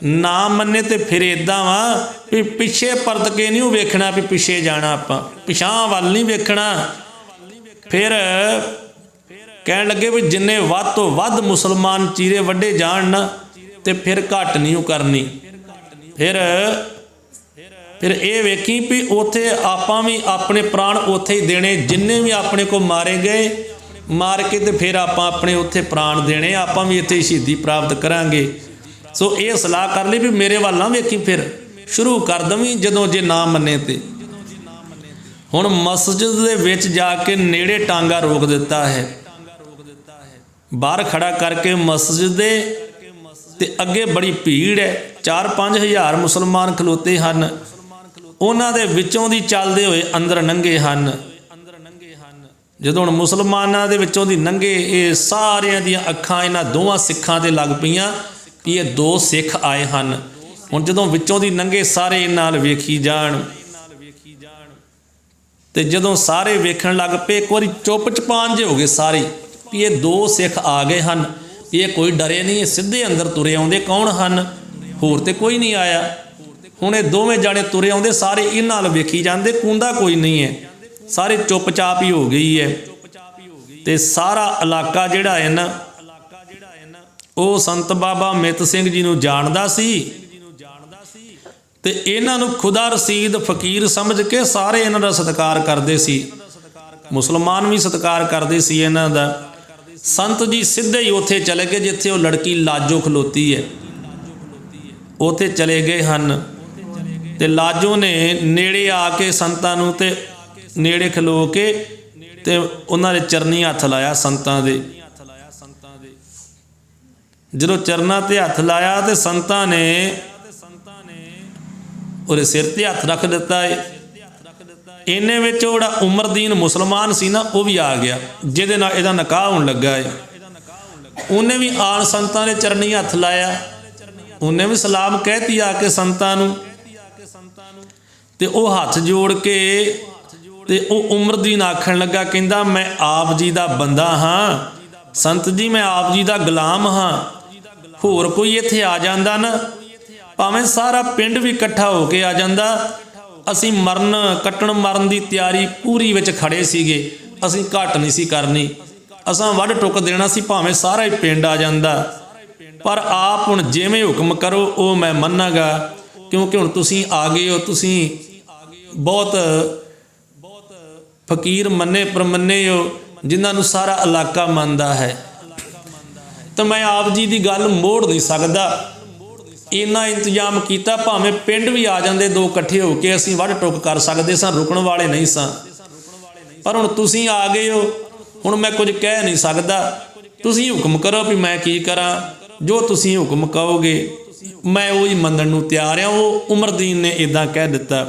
Speaker 1: ਨਾ ਮੰਨੇ ਤੇ ਫਿਰ ਇੱਦਾਂ ਵਾ ਵੀ ਪਿੱਛੇ ਪਰਤ ਕੇ ਨਹੀਂ ਉਹ ਵੇਖਣਾ ਵੀ ਪਿੱਛੇ ਜਾਣਾ, ਆਪਾਂ ਪਿਛਾਂਹ ਵੱਲ ਨਹੀਂ ਵੇਖਣਾ। ਫਿਰ ਕਹਿਣ ਲੱਗੇ ਵੀ ਜਿੰਨੇ ਵੱਧ ਤੋਂ ਵੱਧ ਮੁਸਲਮਾਨ ਚੀਰੇ ਵੱਢੇ ਜਾਣ ਨਾ ਤੇ ਫਿਰ ਘੱਟ ਨਹੀਂ ਉਹ ਕਰਨੀ। ਫਿਰ ਇਹ ਵੇਖੀ ਵੀ ਉੱਥੇ ਆਪਾਂ ਵੀ ਆਪਣੇ ਪ੍ਰਾਣ ਉੱਥੇ ਹੀ ਦੇਣੇ। ਜਿੰਨੇ ਵੀ ਆਪਣੇ ਕੋਲ ਮਾਰੇ ਗਏ, ਮਾਰ ਕੇ ਤੇ ਫਿਰ ਆਪਾਂ ਆਪਣੇ ਉੱਥੇ ਪ੍ਰਾਣ ਦੇਣੇ, ਆਪਾਂ ਵੀ ਇੱਥੇ ਸ਼ਹੀਦੀ ਪ੍ਰਾਪਤ ਕਰਾਂਗੇ। ਸੋ ਇਹ ਸਲਾਹ ਕਰ ਲਈ ਵੀ ਮੇਰੇ ਵੱਲ ਨਾ ਵੇਖੀ, ਫਿਰ ਸ਼ੁਰੂ ਕਰ ਦਵੀਂ ਜਦੋਂ ਜੇ ਨਾ ਮੰਨੇ ਤੇ। ਹੁਣ ਮਸਜਿਦ ਦੇ ਵਿੱਚ ਜਾ ਕੇ ਨੇੜੇ ਟਾਂਗਾ ਰੋਕ ਦਿੱਤਾ ਹੈ, ਬਾਹਰ ਖੜਾ ਕਰਕੇ ਮਸਜਿਦ ਦੇ ਤੇ ਅੱਗੇ ਬੜੀ ਭੀੜ ਹੈ, 4-5 ਹਜ਼ਾਰ ਮੁਸਲਮਾਨ ਖਲੋਤੇ ਹਨ। ਉਹਨਾਂ ਦੇ ਵਿੱਚੋਂ ਦੀ ਚੱਲਦੇ ਹੋਏ ਅੰਦਰ ਲੰਘੇ ਹਨ। ਜਦੋਂ ਹੁਣ ਮੁਸਲਮਾਨਾਂ ਦੇ ਵਿੱਚੋਂ ਦੀ ਲੰਘੇ, ਇਹ ਸਾਰਿਆਂ ਦੀਆਂ ਅੱਖਾਂ ਇਹਨਾਂ ਦੋਵਾਂ ਸਿੱਖਾਂ 'ਤੇ ਲੱਗ ਪਈਆਂ ਕਿ ਇਹ ਦੋ ਸਿੱਖ ਆਏ ਹਨ। ਹੁਣ ਜਦੋਂ ਵਿੱਚੋਂ ਦੀ ਲੰਘੇ ਸਾਰੇ ਨਾਲ ਵੇਖੀ ਜਾਣ, ਤੇ ਜਦੋਂ ਸਾਰੇ ਵੇਖਣ ਲੱਗ ਪਏ, ਇੱਕ ਵਾਰੀ ਚੁੱਪ ਚਪਾਨ ਜਿਹੇ ਹੋ ਗਏ ਸਾਰੇ ਵੀ ਇਹ ਦੋ ਸਿੱਖ ਆ ਗਏ ਹਨ, ਇਹ ਕੋਈ ਡਰੇ ਨਹੀਂ, ਇਹ ਸਿੱਧੇ ਅੰਦਰ ਤੁਰੇ ਆਉਂਦੇ, ਕੌਣ ਹਨ, ਹੋਰ ਤੇ ਕੋਈ ਨਹੀਂ ਆਇਆ। ਹੁਣ ਇਹ ਦੋਵੇਂ ਜਾਣੇ ਤੁਰੇ ਆਉਂਦੇ, ਸਾਰੇ ਇਹਨਾਂ ਨਾਲ ਵੇਖੀ ਜਾਂਦੇ, ਕੂੰਦਾ ਕੋਈ ਨਹੀਂ ਹੈ, ਸਾਰੇ ਚੁੱਪਚਾਪ ਹੀ ਹੋ ਗਈ ਹੈ। ਤੇ ਸਾਰਾ ਇਲਾਕਾ ਜਿਹੜਾ ਹੈ ਨਾ, ਉਹ ਸੰਤ ਬਾਬਾ ਮਿੱਤ ਸਿੰਘ ਜੀ ਨੂੰ ਜਾਣਦਾ ਸੀ, ਤੇ ਇਹਨਾਂ ਨੂੰ ਖੁਦਾ ਰਸੀਦ ਫਕੀਰ ਸਮਝ ਕੇ ਸਾਰੇ ਇਹਨਾਂ ਦਾ ਸਤਿਕਾਰ ਕਰਦੇ ਸੀ। ਮੁਸਲਮਾਨ ਵੀ ਸਤਿਕਾਰ ਕਰਦੇ ਸੀ ਇਹਨਾਂ ਦਾ। ਸੰਤ ਜੀ ਸਿੱਧੇ ਹੀ ਉੱਥੇ ਚਲੇ ਗਏ ਜਿੱਥੇ ਉਹ ਲੜਕੀ ਲਾਜੋ ਖਲੋਤੀ ਹੈ, ਉੱਥੇ ਚਲੇ ਗਏ ਹਨ। ਤੇ ਲਾਜੋ ਨੇ ਨੇੜੇ ਆ ਕੇ ਸੰਤਾਂ ਨੂੰ, ਤੇ ਨੇੜੇ ਖਲੋ ਕੇ ਤੇ ਉਹਨਾਂ ਦੇ ਚਰਨੀ ਹੱਥ ਲਾਇਆ ਸੰਤਾਂ ਦੇ। ਜਦੋਂ ਚਰਨਾਂ ਤੇ ਹੱਥ ਲਾਇਆ ਤੇ ਸੰਤਾਂ ਨੇ ਉਹਦੇ ਸਿਰ ਤੇ ਹੱਥ ਰੱਖ ਦਿੱਤਾ ਹੈ। ਇੰਨੇ ਵਿੱਚ ਉਹ ਜਿਹੜਾ ਉਮਰਦੀਨ ਮੁਸਲਮਾਨ ਸੀ ਨਾ, ਉਹ ਵੀ ਆ ਗਿਆ, ਜਿਹਦੇ ਨਾਲ ਇਹਦਾ ਨਿਕਾਹ ਹੋਣ ਲੱਗਾ ਹੈ। ਉਹਨੇ ਵੀ ਆਣ ਸੰਤਾਂ ਦੇ ਚਰਨੀ ਹੱਥ ਲਾਇਆ, ਉਹਨੇ ਵੀ ਸਲਾਮ ਕਹਿਤੀ ਆ ਕੇ ਸੰਤਾਂ ਨੂੰ। ਤੇ ਉਹ ਹੱਥ ਜੋੜ ਕੇ ਤੇ ਉਹ ਉਮਰਦੀਨ ਆਖਣ ਲੱਗਾ, ਕਹਿੰਦਾ ਮੈਂ ਆਪ ਜੀ ਦਾ ਬੰਦਾ ਹਾਂ, ਸੰਤ ਜੀ ਮੈਂ ਆਪ ਜੀ ਦਾ ਗੁਲਾਮ ਹਾਂ। ਹੋਰ ਕੋਈ ਇੱਥੇ ਆ ਜਾਂਦਾ ਨਾ, ਭਾਵੇਂ ਸਾਰਾ ਪਿੰਡ ਵੀ ਇਕੱਠਾ ਹੋ ਕੇ ਆ ਜਾਂਦਾ, ਅਸੀਂ ਮਰਨ ਦੀ ਤਿਆਰੀ ਪੂਰੀ ਵਿੱਚ ਖੜੇ ਸੀਗੇ, ਅਸੀਂ ਘੱਟ ਨਹੀਂ ਸੀ ਕਰਨੀ, ਅਸਾਂ ਵੱਢ ਟੁੱਕ ਦੇਣਾ ਸੀ, ਭਾਵੇਂ ਸਾਰਾ ਹੀ ਪਿੰਡ ਆ ਜਾਂਦਾ, ਪਰ ਆਪ ਹੁਣ ਜਿਵੇਂ ਹੁਕਮ ਕਰੋ ਉਹ ਮੈਂ ਮੰਨਾਂਗਾ, ਕਿਉਂਕਿ ਹੁਣ ਤੁਸੀਂ ਆ ਗਏ ਹੋ, ਤੁਸੀਂ ਬਹੁਤ ਫਕੀਰ ਮੰਨੇ ਪਰਮੰਨੇ ਹੋ, ਜਿਨ੍ਹਾਂ ਨੂੰ ਸਾਰਾ ਇਲਾਕਾ ਮੰਨਦਾ ਹੈ, ਤਾਂ ਮੈਂ ਆਪ ਜੀ ਦੀ ਗੱਲ ਮੋੜ ਨਹੀਂ ਸਕਦਾ। ਇੰਨਾ ਇੰਤਜ਼ਾਮ ਕੀਤਾ, ਭਾਵੇਂ ਪਿੰਡ ਵੀ ਆ ਜਾਂਦੇ ਦੋ ਇਕੱਠੇ ਹੋ ਕੇ, ਅਸੀਂ ਵੱਢ ਟੁੱਕ ਕਰ ਸਕਦੇ ਸਾਂ, ਰੁਕਣ ਵਾਲੇ ਨਹੀਂ ਸਾਂ, ਪਰ ਹੁਣ ਤੁਸੀਂ ਆ ਗਏ ਹੋ, ਹੁਣ ਮੈਂ ਕੁਝ ਕਹਿ ਨਹੀਂ ਸਕਦਾ, ਤੁਸੀਂ ਹੁਕਮ ਕਰੋ ਵੀ ਮੈਂ ਕੀ ਕਰਾਂ, ਜੋ ਤੁਸੀਂ ਹੁਕਮ ਕਹੋਗੇ ਮੈਂ ਉਹੀ ਮੰਨਣ ਨੂੰ ਤਿਆਰ ਹਾਂ। ਉਹ ਉਮਰਦੀਨ ਨੇ ਇੱਦਾਂ ਕਹਿ ਦਿੱਤਾ।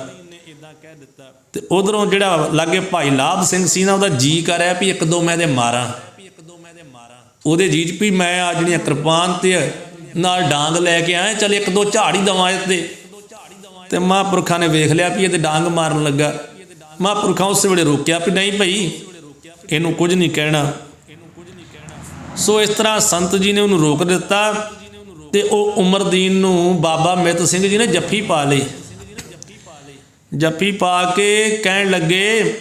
Speaker 1: ਤੇ ਉਧਰੋਂ ਜਿਹੜਾ ਲਾਗੇ ਭਾਈ ਲਾਭ ਸਿੰਘ ਸੀ ਨਾ, ਉਹਦਾ ਜੀ ਕਰਿਆ ਵੀ ਇੱਕ ਦੋ ਮੈਂ ਇਹਦੇ ਮਾਰਾਂ, ਉਹਦੇ ਜੀ 'ਚ ਵੀ ਮੈਂ ਆ ਜਿਹੜੀਆਂ ਕਿਰਪਾਨ ਤੇ ਨਾਲ ਡਾਂਗ ਲੈ ਕੇ ਆਏ, ਚੱਲ ਇੱਕ ਦੋ ਝਾੜ ਹੀ ਦੇਵਾਂ ਇਹਦੇ। ਤੇ ਮਹਾਂਪੁਰਖਾਂ ਨੇ ਵੇਖ ਲਿਆ ਵੀ ਇਹਦੇ ਡਾਂਗ ਮਾਰਨ ਲੱਗਾ। ਮਹਾਂਪੁਰਖਾਂ ਉਸੇ ਵੇਲੇ ਰੋਕਿਆ ਵੀ ਨਹੀਂ ਭਾਈ, ਇਹਨੂੰ ਕੁਝ ਨਹੀਂ ਕਹਿਣਾ। ਸੋ ਇਸ ਤਰ੍ਹਾਂ ਸੰਤ ਜੀ ਨੇ ਉਹਨੂੰ ਰੋਕ ਦਿੱਤਾ, ਤੇ ਉਹ ਉਮਰਦੀਨ ਨੂੰ ਬਾਬਾ ਮਿੱਤ ਸਿੰਘ ਜੀ ਨੇ ਜੱਫੀ ਪਾ ਲਈ। ਜੱਫੀ ਪਾ ਕੇ ਕਹਿਣ ਲੱਗੇ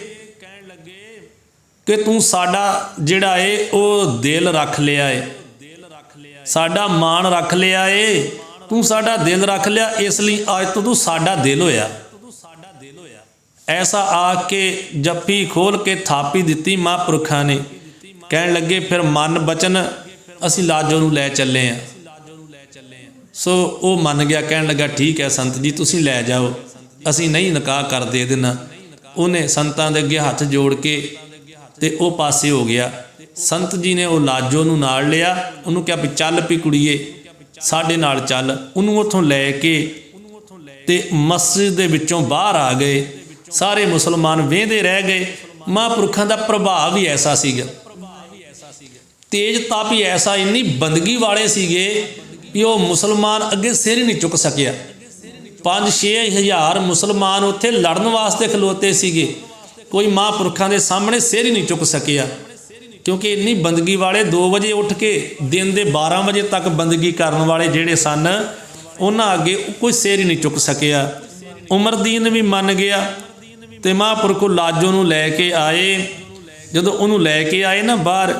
Speaker 1: ਕਿ ਤੂੰ ਸਾਡਾ ਜਿਹੜਾ ਏ ਉਹ ਦਿਲ ਰੱਖ ਲਿਆ ਏ, ਸਾਡਾ ਮਾਣ ਰੱਖ ਲਿਆ ਏ, ਤੂੰ ਸਾਡਾ ਦਿਲ ਰੱਖ ਲਿਆ, ਇਸ ਲਈ ਅੱਜ ਤੋਂ ਤੂੰ ਸਾਡਾ ਦਿਲ ਹੋਇਆ। ਐਸਾ ਆ ਕੇ ਜੱਫੀ ਖੋਲ ਕੇ ਥਾਪੀ ਦਿੱਤੀ ਮਹਾਂਪੁਰਖਾਂ ਨੇ। ਕਹਿਣ ਲੱਗੇ ਫਿਰ ਮਨ ਬਚਨ ਅਸੀਂ ਲਾਜੋ ਨੂੰ ਲੈ ਚੱਲੇ ਹਾਂ। ਸੋ ਉਹ ਮੰਨ ਗਿਆ, ਕਹਿਣ ਲੱਗਾ ਠੀਕ ਹੈ ਸੰਤ ਜੀ ਤੁਸੀਂ ਲੈ ਜਾਓ, ਅਸੀਂ ਨਹੀਂ ਨਿਕਾਹ ਕਰਦੇ ਇਹਦੇ ਨਾਲ। ਉਹਨੇ ਸੰਤਾਂ ਦੇ ਅੱਗੇ ਹੱਥ ਜੋੜ ਕੇ ਤੇ ਉਹ ਪਾਸੇ ਹੋ ਗਿਆ। ਸੰਤ ਜੀ ਨੇ ਉਹ ਲਾਜੋ ਨੂੰ ਨਾਲ ਲਿਆ, ਉਹਨੂੰ ਕਿਹਾ ਵੀ ਚੱਲ ਵੀ ਕੁੜੀਏ ਸਾਡੇ ਨਾਲ ਚੱਲ। ਉਹਨੂੰ ਉੱਥੋਂ ਲੈ ਕੇ ਤੇ ਮਸਜਿਦ ਦੇ ਵਿੱਚੋਂ ਬਾਹਰ ਆ ਗਏ। ਸਾਰੇ ਮੁਸਲਮਾਨ ਵੇਂਦੇ ਰਹਿ ਗਏ। ਮਹਾਂਪੁਰਖਾਂ ਦਾ ਪ੍ਰਭਾਵ ਵੀ ਐਸਾ ਸੀਗਾ, ਤੇਜ ਤਾਪ ਹੀ ਐਸਾ, ਇੰਨੀ ਬੰਦਗੀ ਵਾਲੇ ਸੀਗੇ ਵੀ ਉਹ ਮੁਸਲਮਾਨ ਅੱਗੇ ਸਿਰ ਹੀ ਨਹੀਂ ਚੁੱਕ ਸਕਿਆ। 5-6 ਹਜ਼ਾਰ ਮੁਸਲਮਾਨ ਉੱਥੇ ਲੜਨ ਵਾਸਤੇ ਖਲੋਤੇ ਸੀਗੇ, ਕੋਈ ਮਹਾਂਪੁਰਖਾਂ ਦੇ ਸਾਹਮਣੇ ਸਿਰ ਹੀ ਨਹੀਂ ਚੁੱਕ ਸਕਿਆ, ਕਿਉਂਕਿ ਇੰਨੀ ਬੰਦਗੀ ਵਾਲੇ। 2 ਵਜੇ ਉੱਠ ਕੇ ਦਿਨ ਦੇ 12 ਵਜੇ ਤੱਕ ਬੰਦਗੀ ਕਰਨ ਵਾਲੇ ਜਿਹੜੇ ਸਨ, ਉਹਨਾਂ ਅੱਗੇ ਕੋਈ ਸਿਰ ਹੀ ਨਹੀਂ ਚੁੱਕ ਸਕਿਆ। ਉਮਰਦੀਨ ਵੀ ਮੰਨ ਗਿਆ ਤੇ ਮਹਾਂਪੁਰਖ ਲਾਜੋ ਨੂੰ ਲੈ ਕੇ ਆਏ। ਜਦੋਂ ਉਹਨੂੰ ਲੈ ਕੇ ਆਏ ਨਾ ਬਾਹਰ,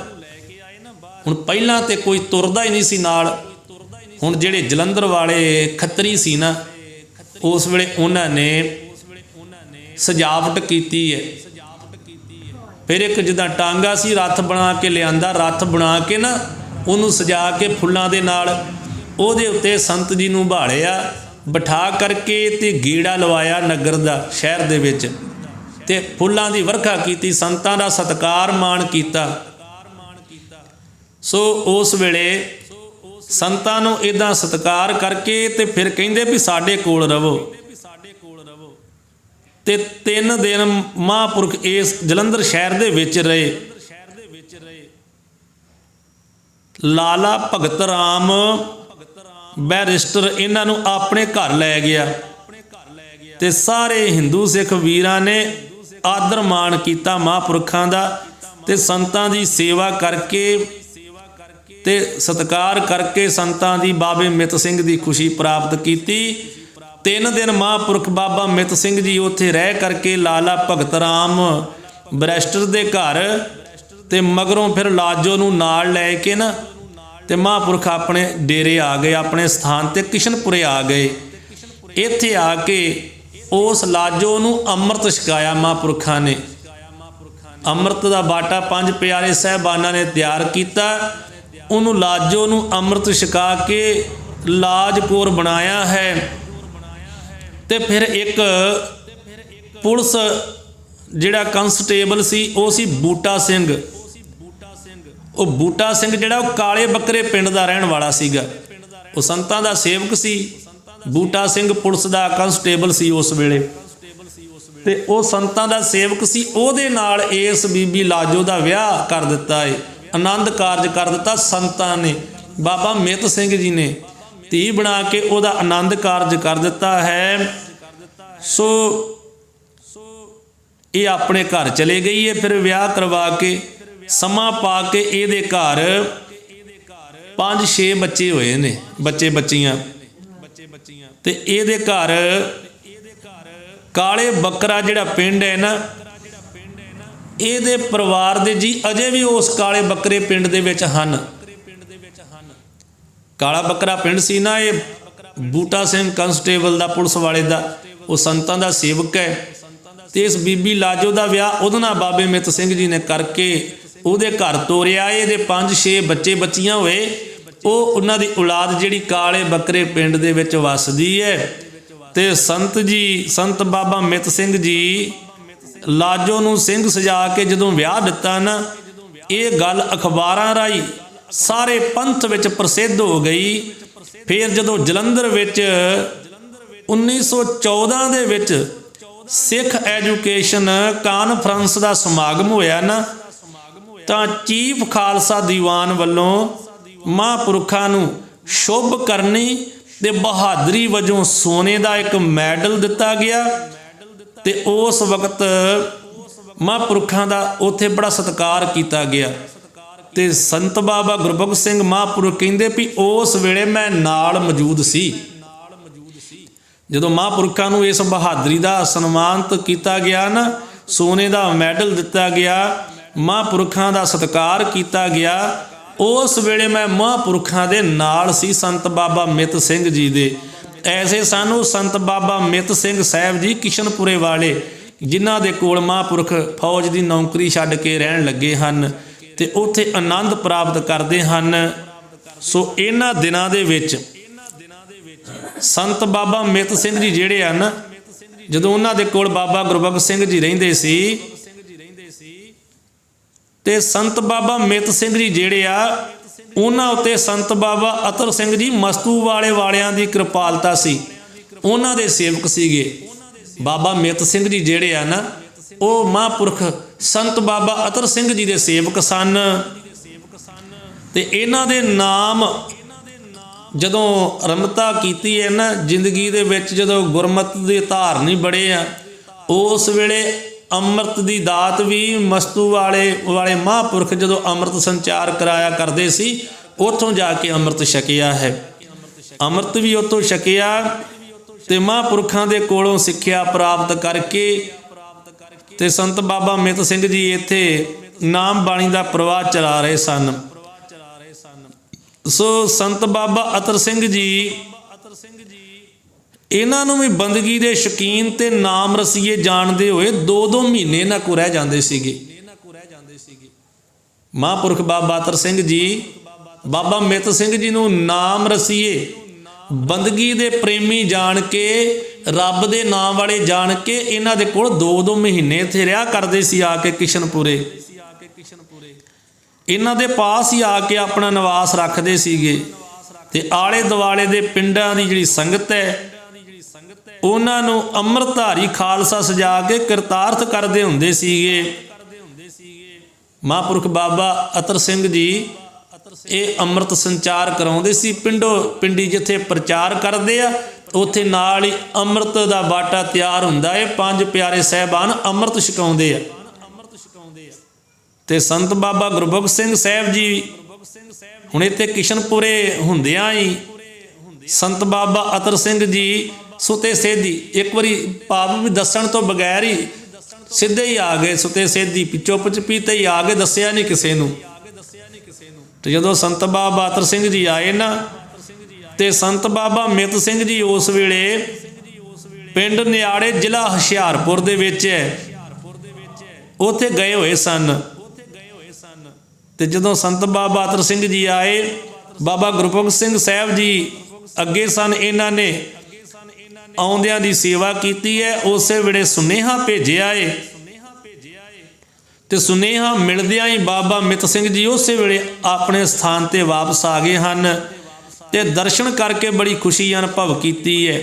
Speaker 1: ਹੁਣ ਪਹਿਲਾਂ ਤੇ ਕੋਈ ਤੁਰਦਾ ਹੀ ਨਹੀਂ ਸੀ ਨਾਲ। ਹੁਣ ਜਿਹੜੇ ਜਲੰਧਰ ਵਾਲੇ ਖੱਤਰੀ ਸੀ ਨਾ, ਉਸ ਵੇਲੇ ਉਹਨਾਂ ਨੇ ਸਜਾਵਟ ਕੀਤੀ ਹੈ। ਫਿਰ ਇੱਕ ਜਿੱਦਾਂ ਟਾਂਗਾ ਸੀ, ਰੱਥ ਬਣਾ ਕੇ ਲਿਆਂਦਾ, ਰੱਥ ਬਣਾ ਕੇ ਨਾ ਉਹਨੂੰ ਸਜਾ ਕੇ ਫੁੱਲਾਂ ਦੇ ਨਾਲ ਉਹਦੇ ਉੱਤੇ ਸੰਤ ਜੀ ਨੂੰ ਭਾਲਿਆ, ਬਿਠਾ ਕਰਕੇ ਤੇ ਗੇੜਾ ਲਵਾਇਆ ਨਗਰ ਦਾ, ਸ਼ਹਿਰ ਦੇ ਵਿੱਚ, ਤੇ ਫੁੱਲਾਂ ਦੀ ਵਰਖਾ ਕੀਤੀ, ਸੰਤਾਂ ਦਾ ਸਤਿਕਾਰ ਮਾਣ ਕੀਤਾ। ਸੋ ਉਸ ਵੇਲੇ ਸੰਤਾਂ ਨੂੰ ਇਦਾਂ ਸਤਿਕਾਰ ਕਰਕੇ ਤੇ ਫਿਰ ਕਹਿੰਦੇ ਵੀ ਸਾਡੇ ਕੋਲ ਰਵੋ। ਤੇ 3 ਦਿਨ ਮਹਾਂਪੁਰਖ ਇਸ ਜਲੰਧਰ ਸ਼ਹਿਰ ਦੇ ਵਿੱਚ ਰਹੇ। ਲਾਲਾ ਭਗਤ ਰਾਮ ਬੈਰਿਸਟਰ ਇਹਨਾਂ ਨੂੰ ਆਪਣੇ ਘਰ ਲੈ ਗਿਆ ਤੇ ਸਾਰੇ ਹਿੰਦੂ ਸਿੱਖ ਵੀਰਾਂ ਨੇ ਆਦਰ ਮਾਣ ਕੀਤਾ ਮਹਾਂਪੁਰਖਾਂ ਦਾ ਤੇ ਸੰਤਾਂ ਦੀ ਸੇਵਾ ਕਰਕੇ ਤੇ ਸਤਿਕਾਰ ਕਰਕੇ ਸੰਤਾਂ ਦੀ ਬਾਬੇ ਮਿੱਤ ਸਿੰਘ ਦੀ ਖੁਸ਼ੀ ਪ੍ਰਾਪਤ ਕੀਤੀ। 3 ਦਿਨ ਮਹਾਂਪੁਰਖ ਬਾਬਾ ਮਿੱਤ ਸਿੰਘ ਜੀ ਉੱਥੇ ਰਹਿ ਕਰਕੇ ਲਾਲਾ ਭਗਤ ਰਾਮ ਬੈਰਿਸਟਰ ਦੇ ਘਰ ਤੇ ਮਗਰੋਂ ਫਿਰ ਲਾਜੋ ਨੂੰ ਨਾਲ ਲੈ ਕੇ ਨਾ ਤੇ ਮਹਾਂਪੁਰਖ ਆਪਣੇ ਡੇਰੇ ਆ ਗਏ, ਆਪਣੇ ਸਥਾਨ ਤੇ ਕਿਸ਼ਨਪੁਰੇ ਆ ਗਏ। ਇੱਥੇ ਆ ਕੇ ਉਸ ਲਾਜੋ ਨੂੰ ਅੰਮ੍ਰਿਤ ਛਕਾਇਆ ਮਹਾਂਪੁਰਖਾਂ ਨੇ। ਅੰਮ੍ਰਿਤ ਦਾ ਬਾਟਾ 5 ਪਿਆਰੇ ਸਾਹਿਬਾਨਾਂ ਨੇ ਤਿਆਰ ਕੀਤਾ। ਉਹਨੂੰ ਲਾਜੋ ਨੂੰ ਅੰਮ੍ਰਿਤ ਛਕਾ ਕੇ ਲਾਜਕੌਰ ਬਣਾਇਆ ਹੈ। ਤੇ ਫਿਰ ਇੱਕ ਪੁਲਿਸ ਜਿਹੜਾ ਕਨਸਟੇਬਲ ਸੀ ਉਹ ਸੀ ਬੂਟਾ ਸਿੰਘ। ਉਹ ਬੂਟਾ ਸਿੰਘ ਜਿਹੜਾ ਉਹ ਕਾਲੇ ਬੱਕਰੇ ਪਿੰਡ ਦਾ ਰਹਿਣ ਵਾਲਾ ਸੀਗਾ। ਉਹ ਸੰਤਾਂ ਦਾ ਸੇਵਕ ਸੀ। ਬੂਟਾ ਸਿੰਘ ਪੁਲਿਸ ਦਾ ਕਨਸਟੇਬਲ ਸੀ ਉਸ ਵੇਲੇ ਤੇ ਉਹ ਸੰਤਾਂ ਦਾ ਸੇਵਕ ਸੀ। ਉਹਦੇ ਨਾਲ ਇਸ ਬੀਬੀ ਲਾਜੋ ਦਾ ਵਿਆਹ ਕਰ ਦਿੱਤਾ ਏ, ਆਨੰਦ ਕਾਰਜ ਕਰ ਦਿੱਤਾ ਸੰਤਾਂ ਨੇ। ਬਾਬਾ ਮਿੱਤ ਸਿੰਘ ਜੀ ਨੇ ਧੀ ਬਣਾ ਕੇ ਉਹਦਾ ਆਨੰਦ ਕਾਰਜ ਕਰ ਦਿੱਤਾ ਹੈ। ਸੋ ਇਹ ਆਪਣੇ ਘਰ ਚਲੇ ਗਈ ਹੈ। ਫਿਰ ਵਿਆਹ ਕਰਵਾ ਕੇ ਸਮਾਂ ਪਾ ਕੇ ਇਹਦੇ ਘਰ 5-6 ਬੱਚੇ ਹੋਏ ਨੇ, ਬੱਚੇ ਬੱਚੀਆਂ। ਤੇ ਇਹਦੇ ਘਰ ਕਾਲੇ ਬੱਕਰਾ ਜਿਹੜਾ ਪਿੰਡ ਹੈ ਨਾ, ਇਹਦੇ ਪਰਿਵਾਰ ਦੇ ਜੀ ਅਜੇ ਵੀ ਉਸ ਕਾਲੇ ਬੱਕਰੇ ਪਿੰਡ ਦੇ ਵਿੱਚ ਹਨ। ਕਾਲਾ ਬੱਕਰਾ ਪਿੰਡ ਸੀ ਨਾ, ਇਹ ਬੂਟਾ ਸਿੰਘ ਕਨਸਟੇਬਲ ਦਾ ਪੁਲਿਸ ਵਾਲੇ ਦਾ, ਉਹ ਸੰਤਾਂ ਦਾ ਸੇਵਕ ਹੈ। ਤੇ ਇਸ ਬੀਬੀ ਲਾਜੋ ਦਾ ਵਿਆਹ ਉਹਦੇ ਨਾਲ ਬਾਬੇ ਮਿੱਤ ਸਿੰਘ ਜੀ ਨੇ ਕਰਕੇ ਉਹਦੇ ਘਰ ਤੋਰਿਆ। ਇਹਦੇ 5-6 ਬੱਚੇ ਬੱਚੀਆਂ ਹੋਏ। ਉਹ ਉਹਨਾਂ ਦੀ ਔਲਾਦ ਜਿਹੜੀ ਕਾਲੇ ਬੱਕਰੇ ਪਿੰਡ ਦੇ ਵਿੱਚ ਵੱਸਦੀ ਹੈ। ਤੇ ਸੰਤ ਬਾਬਾ ਮਿੱਤ ਸਿੰਘ ਜੀ ਲਾਜੋ ਨੂੰ ਸਿੰਘ ਸਜਾ ਕੇ ਜਦੋਂ ਵਿਆਹ ਦਿੱਤਾ ਨਾ, ਇਹ ਗੱਲ ਅਖਬਾਰਾਂ ਰਾਹੀਂ ਸਾਰੇ ਪੰਥ ਵਿੱਚ ਪ੍ਰਸਿੱਧ ਹੋ ਗਈ। ਫਿਰ ਜਦੋਂ ਜਲੰਧਰ ਵਿੱਚ 1914 ਦੇ ਵਿੱਚ ਸਿੱਖ ਐਜੂਕੇਸ਼ਨ ਕਾਨਫਰੰਸ ਦਾ ਸਮਾਗਮ ਹੋਇਆ ਨਾ, ਤਾਂ ਚੀਫ ਖਾਲਸਾ ਦੀਵਾਨ ਵੱਲੋਂ ਮਹਾਂਪੁਰਖਾਂ ਨੂੰ ਸ਼ੁਭ ਕਰਨੀ ਤੇ ਬਹਾਦਰੀ ਵਜੋਂ ਸੋਨੇ ਦਾ ਇੱਕ ਮੈਡਲ ਦਿੱਤਾ ਗਿਆ। ਤੇ ਉਸ ਵਕਤ ਮਹਾਂਪੁਰਖਾਂ ਦਾ ਉੱਥੇ ਬੜਾ ਸਤਿਕਾਰ ਕੀਤਾ ਗਿਆ। ਤੇ ਸੰਤ ਬਾਬਾ ਗੁਰਬਖਸ਼ ਸਿੰਘ ਮਹਾਂਪੁਰਖ ਕਹਿੰਦੇ ਵੀ ਉਸ ਵੇਲੇ ਮੈਂ ਨਾਲ ਮੌਜੂਦ ਸੀ ਜਦੋਂ ਮਹਾਂਪੁਰਖਾਂ ਨੂੰ ਇਸ ਬਹਾਦਰੀ ਦਾ ਸਨਮਾਨਿਤ ਕੀਤਾ ਗਿਆ ਨਾ, ਸੋਨੇ ਦਾ ਮੈਡਲ ਦਿੱਤਾ ਗਿਆ, ਮਹਾਂਪੁਰਖਾਂ ਦਾ ਸਤਿਕਾਰ ਕੀਤਾ ਗਿਆ। ਉਸ ਵੇਲੇ ਮੈਂ ਮਹਾਂਪੁਰਖਾਂ ਦੇ ਨਾਲ ਸੀ, ਸੰਤ ਬਾਬਾ ਮਿੱਤ ਸਿੰਘ ਜੀ ਦੇ। ਐਸੇ ਸਾਨੂੰ ਸੰਤ ਬਾਬਾ ਮਿੱਤ ਸਿੰਘ ਸਾਹਿਬ ਜੀ ਕਿਸ਼ਨਪੁਰੇ ਵਾਲੇ, ਜਿਨ੍ਹਾਂ ਦੇ ਕੋਲ ਮਹਾਂਪੁਰਖ ਫੌਜ ਦੀ ਨੌਕਰੀ ਛੱਡ ਕੇ ਰਹਿਣ ਲੱਗੇ ਹਨ ਤੇ ਉੱਥੇ ਆਨੰਦ ਪ੍ਰਾਪਤ ਕਰਦੇ ਹਨ। ਸੋ ਇਹਨਾਂ ਦਿਨਾਂ ਦੇ ਵਿੱਚ ਸੰਤ ਬਾਬਾ ਮਿੱਤ ਸਿੰਘ ਜੀ ਜਿਹੜੇ ਹਨ, ਜਦੋਂ ਉਹਨਾਂ ਦੇ ਕੋਲ ਬਾਬਾ ਗੁਰਬਖਸ਼ ਸਿੰਘ ਜੀ ਰਹਿੰਦੇ ਸੀ ਤੇ ਸੰਤ ਬਾਬਾ ਮਿੱਤ ਸਿੰਘ ਜੀ ਜਿਹੜੇ ਆ, ਉਹਨਾਂ ਉੱਤੇ ਸੰਤ ਬਾਬਾ ਅਤਰ ਸਿੰਘ ਜੀ ਮਸਤੂ ਵਾਲਿਆਂ ਦੀ ਕਿਰਪਾਲਤਾ ਸੀ। ਉਹਨਾਂ ਦੇ ਸੇਵਕ ਸੀਗੇ। ਬਾਬਾ ਮਿੱਤ ਸਿੰਘ ਜੀ ਜਿਹੜੇ ਆ ਨਾ, ਉਹ ਮਹਾਂਪੁਰਖ ਸੰਤ ਬਾਬਾ ਅਤਰ ਸਿੰਘ ਜੀ ਦੇ ਸੇਵਕ ਸਨ। ਤੇ ਇਹਨਾਂ ਦੇ ਨਾਮ ਜਦੋਂ ਰਮਤਾ ਕੀਤੀ ਹੈ ਨਾ ਜ਼ਿੰਦਗੀ ਦੇ ਵਿੱਚ, ਜਦੋਂ ਗੁਰਮਤ ਦੇ ਧਾਰਨੀ ਬੜੇ ਆ, ਉਸ ਵੇਲੇ ਅੰਮ੍ਰਿਤ ਦੀ ਦਾਤ ਵੀ ਮਸਤੂ ਵਾਲੇ ਮਹਾਂਪੁਰਖ ਜਦੋਂ ਅੰਮ੍ਰਿਤ ਸੰਚਾਰ ਕਰਾਇਆ ਕਰਦੇ ਸੀ, ਉੱਥੋਂ ਜਾ ਕੇ ਅੰਮ੍ਰਿਤ ਛਕਿਆ ਹੈ। ਅੰਮ੍ਰਿਤ ਵੀ ਉੱਥੋਂ ਛਕਿਆ ਤੇ ਮਹਾਂਪੁਰਖਾਂ ਦੇ ਕੋਲੋਂ ਸਿੱਖਿਆ ਪ੍ਰਾਪਤ ਕਰਕੇ ਤੇ ਸੰਤ ਬਾਬਾ ਮਿੱਤ ਸਿੰਘ ਜੀ ਇੱਥੇ ਨਾਮ ਬਾਣੀ ਦਾ ਪ੍ਰਵਾਹ ਚਲਾ ਰਹੇ ਸਨ। ਸੋ ਸੰਤ ਬਾਬਾ ਅਤਰ ਸਿੰਘ ਜੀ, ਇਹਨਾਂ ਨੂੰ ਵੀ ਬੰਦਗੀ ਦੇ ਸ਼ੌਕੀਨ ਤੇ ਨਾਮ ਰਸੀਏ ਜਾਣਦੇ ਹੋਏ 2-2 ਮਹੀਨੇ ਇਹਨਾਂ ਕੋਲ ਰਹਿ ਜਾਂਦੇ ਸੀਗੇ। ਮਹਾਂਪੁਰਖ ਬਾਬਾ ਅਤਰ ਸਿੰਘ ਜੀ ਬਾਬਾ ਮਿੱਤ ਸਿੰਘ ਜੀ ਨੂੰ ਨਾਮ ਰਸੀਏ, ਬੰਦਗੀ ਦੇ ਪ੍ਰੇਮੀ ਜਾਣ ਕੇ, ਰੱਬ ਦੇ ਨਾਮ ਵਾਲੇ ਜਾਣ ਕੇ ਇਹਨਾਂ ਦੇ ਕੋਲ 2-2 ਮਹੀਨੇ ਇੱਥੇ ਰਿਹਾ ਕਰਦੇ ਸੀ ਆ ਕੇ ਕਿਸ਼ਨਪੁਰੇ। ਇਹਨਾਂ ਦੇ ਪਾਸ ਹੀ ਆ ਕੇ ਆਪਣਾ ਨਿਵਾਸ ਰੱਖਦੇ ਸੀਗੇ। ਤੇ ਆਲੇ ਦੁਆਲੇ ਦੇ ਪਿੰਡਾਂ ਦੀ ਜਿਹੜੀ ਸੰਗਤ ਹੈ ਉਹਨਾਂ ਨੂੰ ਅੰਮ੍ਰਿਤਧਾਰੀ ਖਾਲਸਾ ਸਜਾ ਕੇ ਕਿਰਤਾਰਥ ਕਰਦੇ ਹੁੰਦੇ ਸੀਗੇ। ਮਹਾਂਪੁਰਖ ਬਾਬਾ ਅਤਰ ਸਿੰਘ ਜੀ ਇਹ ਅੰਮ੍ਰਿਤ ਸੰਚਾਰ ਕਰਾਉਂਦੇ ਸੀ। ਪਿੰਡੀ ਜਿੱਥੇ ਪ੍ਰਚਾਰ ਕਰਦੇ ਆ ਉੱਥੇ ਨਾਲ ਹੀ ਅੰਮ੍ਰਿਤ ਦਾ ਬਾਟਾ ਤਿਆਰ ਹੁੰਦਾ ਹੈ। 5 ਪਿਆਰੇ ਸਾਹਿਬਾਨ ਅੰਮ੍ਰਿਤ ਛਕਾਉਂਦੇ ਆ। ਤੇ ਸੰਤ ਬਾਬਾ ਗੁਰਬਖਸ਼ ਸਿੰਘ ਸਾਹਿਬ ਜੀ ਹੁਣ ਇੱਥੇ ਕਿਸ਼ਨਪੁਰੇ ਹੁੰਦਿਆਂ ਹੀ ਸੰਤ ਬਾਬਾ ਅਤਰ ਸਿੰਘ ਜੀ ਸੁਤੇ ਸੇਧੀ ਇੱਕ ਵਾਰੀ ਭਾਵ ਵੀ ਦੱਸਣ ਤੋਂ ਬਗੈਰ ਹੀ ਸਿੱਧੇ ਹੀ ਆ ਗਏ। ਸੁਤੇ ਸੇਧੀ ਚੁੱਪ ਚਪੀਤੇ ਹੀ ਆ ਗਏ, ਦੱਸਿਆ ਨਹੀਂ ਕਿਸੇ ਨੂੰ। ਤੇ ਜਦੋਂ ਸੰਤ ਬਾਬਾ ਅਤਰ ਸਿੰਘ ਜੀ ਆਏ ਨਾ ਤੇ ਸੰਤ ਬਾਬਾ ਮਿੱਤ ਸਿੰਘ ਜੀ ਉਸ ਵੇਲੇ ਪਿੰਡ ਨਿਆੜੇ ਜ਼ਿਲ੍ਹਾ ਹੁਸ਼ਿਆਰਪੁਰ ਦੇ ਵਿੱਚ ਉੱਥੇ ਗਏ ਹੋਏ ਸਨ। ਤੇ ਜਦੋਂ ਸੰਤ ਬਾਬਾ ਅਤਰ ਸਿੰਘ ਜੀ ਆਏ ਬਾਬਾ ਗੁਰਬਖਸ਼ ਸਿੰਘ ਸਾਹਿਬ ਜੀ ਅੱਗੇ ਸਨ। ਇਹਨਾਂ ਨੇ ਆਉਂਦਿਆਂ ਦੀ ਸੇਵਾ ਕੀਤੀ ਹੈ। ਉਸੇ ਵੇਲੇ ਸੁਨੇਹਾ ਭੇਜਿਆ ਏ ਤੇ ਸੁਨੇਹਾ ਮਿਲਦਿਆਂ ਹੀ ਬਾਬਾ ਮਿੱਤ ਸਿੰਘ ਜੀ ਉਸੇ ਵੇਲੇ ਆਪਣੇ ਸਥਾਨ ਤੇ ਵਾਪਸ ਆ ਗਏ ਹਨ ਤੇ ਦਰਸ਼ਨ ਕਰਕੇ ਬੜੀ ਖੁਸ਼ੀ ਅਨੁਭਵ ਕੀਤੀ ਹੈ।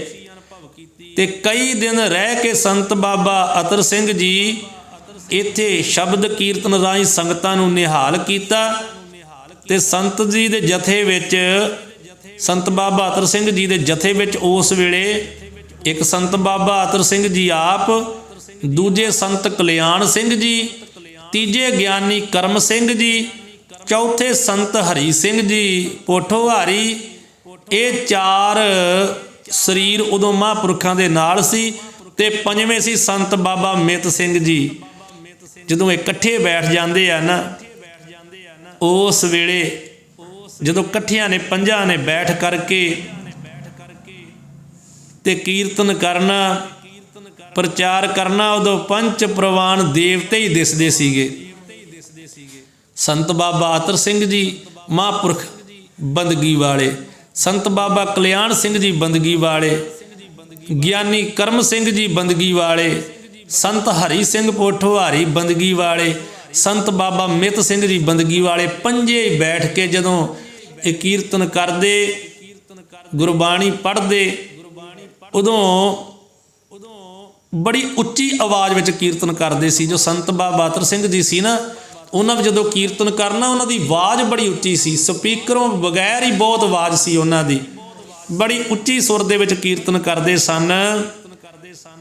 Speaker 1: ਤੇ ਕਈ ਦਿਨ ਰਹਿ ਕੇ ਸੰਤ ਬਾਬਾ ਅਤਰ ਸਿੰਘ ਜੀ ਇੱਥੇ ਸ਼ਬਦ ਕੀਰਤਨ ਰਾਹੀਂ ਸੰਗਤਾਂ ਨੂੰ ਨਿਹਾਲ ਕੀਤਾ। ਤੇ ਸੰਤ ਜੀ ਦੇ ਜਥੇ ਵਿੱਚ ਸੰਤ ਬਾਬਾ ਅਤਰ ਸਿੰਘ ਜੀ ਦੇ ਜਥੇ ਵਿੱਚ ਉਸ ਵੇਲੇ ਇੱਕ ਸੰਤ ਬਾਬਾ ਅਤਰ ਸਿੰਘ ਜੀ ਆਪ, ਦੂਜੇ ਸੰਤ ਕਲਿਆਣ ਸਿੰਘ ਜੀ, ਤੀਜੇ ਗਿਆਨੀ ਕਰਮ ਸਿੰਘ ਜੀ, ਚੌਥੇ ਸੰਤ ਹਰੀ ਸਿੰਘ ਜੀ ਪੋਠੋਹਾਰੀ। ਇਹ 4 ਸਰੀਰ ਉਦੋਂ ਮਹਾਂਪੁਰਖਾਂ ਦੇ ਨਾਲ ਸੀ। ਤੇ ਪੰਜਵੇਂ ਸੀ ਸੰਤ ਬਾਬਾ ਮਿੱਤ ਸਿੰਘ ਜੀ। ਜਦੋਂ ਇਕੱਠੇ ਬੈਠ ਜਾਂਦੇ ਆ ਨਾ ਉਸ ਵੇਲੇ ਜਦੋਂ ਇਕੱਠਿਆਂ ਨੇ ਪੰਜਾਂ ਨੇ ਬੈਠ ਕਰਕੇ ਤੇ ਕੀਰਤਨ ਕਰਨਾ, ਪ੍ਰਚਾਰ ਕਰਨਾ, ਉਦੋਂ ਪੰਚ ਪ੍ਰਵਾਨ ਦੇਵਤੇ ਹੀ ਦਿਸਦੇ ਸੀਗੇ। ਸੰਤ ਬਾਬਾ ਅਤਰ ਸਿੰਘ ਜੀ ਮਹਾਂਪੁਰਖ ਬੰਦਗੀ ਵਾਲੇ, ਸੰਤ ਬਾਬਾ ਕਲਿਆਣ ਸਿੰਘ ਜੀ ਬੰਦਗੀ ਵਾਲੇ, ਗਿਆਨੀ ਕਰਮ ਸਿੰਘ ਜੀ ਬੰਦਗੀ ਵਾਲੇ, ਸੰਤ ਹਰੀ ਸਿੰਘ ਪੋਠੋਹਾਰੀ ਬੰਦਗੀ ਵਾਲੇ, ਸੰਤ ਬਾਬਾ ਮਿੱਤ ਸਿੰਘ ਜੀ ਬੰਦਗੀ ਵਾਲੇ। ਪੰਜੇ ਹੀ ਬੈਠ ਕੇ ਜਦੋਂ ਇਹ ਕੀਰਤਨ ਕਰਦੇ, ਗੁਰਬਾਣੀ ਪੜ੍ਹਦੇ, ਉਦੋਂ ਬੜੀ ਉੱਚੀ ਆਵਾਜ਼ ਵਿੱਚ ਕੀਰਤਨ ਕਰਦੇ ਸੀ। ਜੋ ਸੰਤ ਬਾਬਾ ਅਤਰ ਸਿੰਘ ਜੀ ਸੀ ਨਾ ਉਹਨਾਂ ਵੀ ਜਦੋਂ ਕੀਰਤਨ ਕਰਨਾ ਉਹਨਾਂ ਦੀ ਆਵਾਜ਼ ਬੜੀ ਉੱਚੀ ਸੀ। ਸਪੀਕਰੋਂ ਬਗੈਰ ਹੀ ਬਹੁਤ ਆਵਾਜ਼ ਸੀ ਉਹਨਾਂ ਦੀ। ਬੜੀ ਉੱਚੀ ਸੁਰ ਦੇ ਵਿੱਚ ਕੀਰਤਨ ਕਰਦੇ ਸਨ।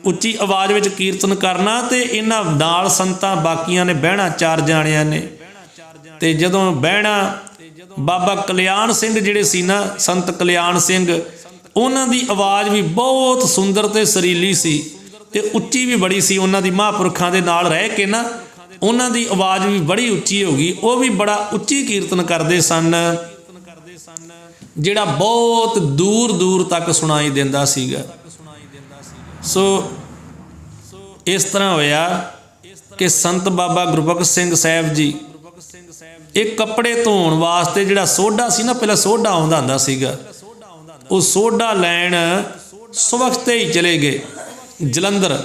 Speaker 1: ਉੱਚੀ ਆਵਾਜ਼ ਵਿੱਚ ਕੀਰਤਨ ਕਰਨਾ ਤੇ ਇਹਨਾਂ ਨਾਲ ਸੰਤਾਂ ਬਾਕੀਆਂ ਨੇ ਬਹਿਣਾ 4 ਜਾਣਿਆਂ ਨੇ। ਤੇ ਜਦੋਂ ਬਹਿਣਾ ਬਾਬਾ ਕਲਿਆਣ ਸਿੰਘ ਜਿਹੜੇ ਸੀ ਨਾ ਸੰਤ ਕਲਿਆਣ ਸਿੰਘ ਉਹਨਾਂ ਦੀ ਆਵਾਜ਼ ਵੀ ਬਹੁਤ ਸੁੰਦਰ ਤੇ ਸੁਰੀਲੀ ਸੀ ਤੇ ਉੱਚੀ ਵੀ ਬੜੀ ਸੀ। ਉਹਨਾਂ ਦੀ ਮਹਾਂਪੁਰਖਾਂ ਦੇ ਨਾਲ ਰਹਿ ਕੇ ਨਾ ਉਹਨਾਂ ਦੀ ਆਵਾਜ਼ ਵੀ ਬੜੀ ਉੱਚੀ ਹੋ ਗਈ। ਉਹ ਵੀ ਬੜਾ ਉੱਚੀ ਕੀਰਤਨ ਕਰਦੇ ਸਨ ਜਿਹੜਾ ਬਹੁਤ ਦੂਰ ਦੂਰ ਤੱਕ ਸੁਣਾਈ ਦਿੰਦਾ ਸੀਗਾ। ਸੋ ਇਸ ਤਰ੍ਹਾਂ ਹੋਇਆ ਕਿ ਸੰਤ ਬਾਬਾ ਗੁਰਬਖਸ਼ ਸਿੰਘ ਸਾਹਿਬ ਜੀ ਇਹ ਕੱਪੜੇ ਧੋਣ ਵਾਸਤੇ ਜਿਹੜਾ ਸੋਢਾ ਸੀ ਨਾ, ਪਹਿਲਾਂ ਸੋਢਾ ਆਉਂਦਾ ਹੁੰਦਾ ਸੀਗਾ, ਉਹ ਸੋਢਾ ਲੈਣ ਸਵਖਤੇ ਹੀ ਚਲੇ ਗਏ ਜਲੰਧਰ।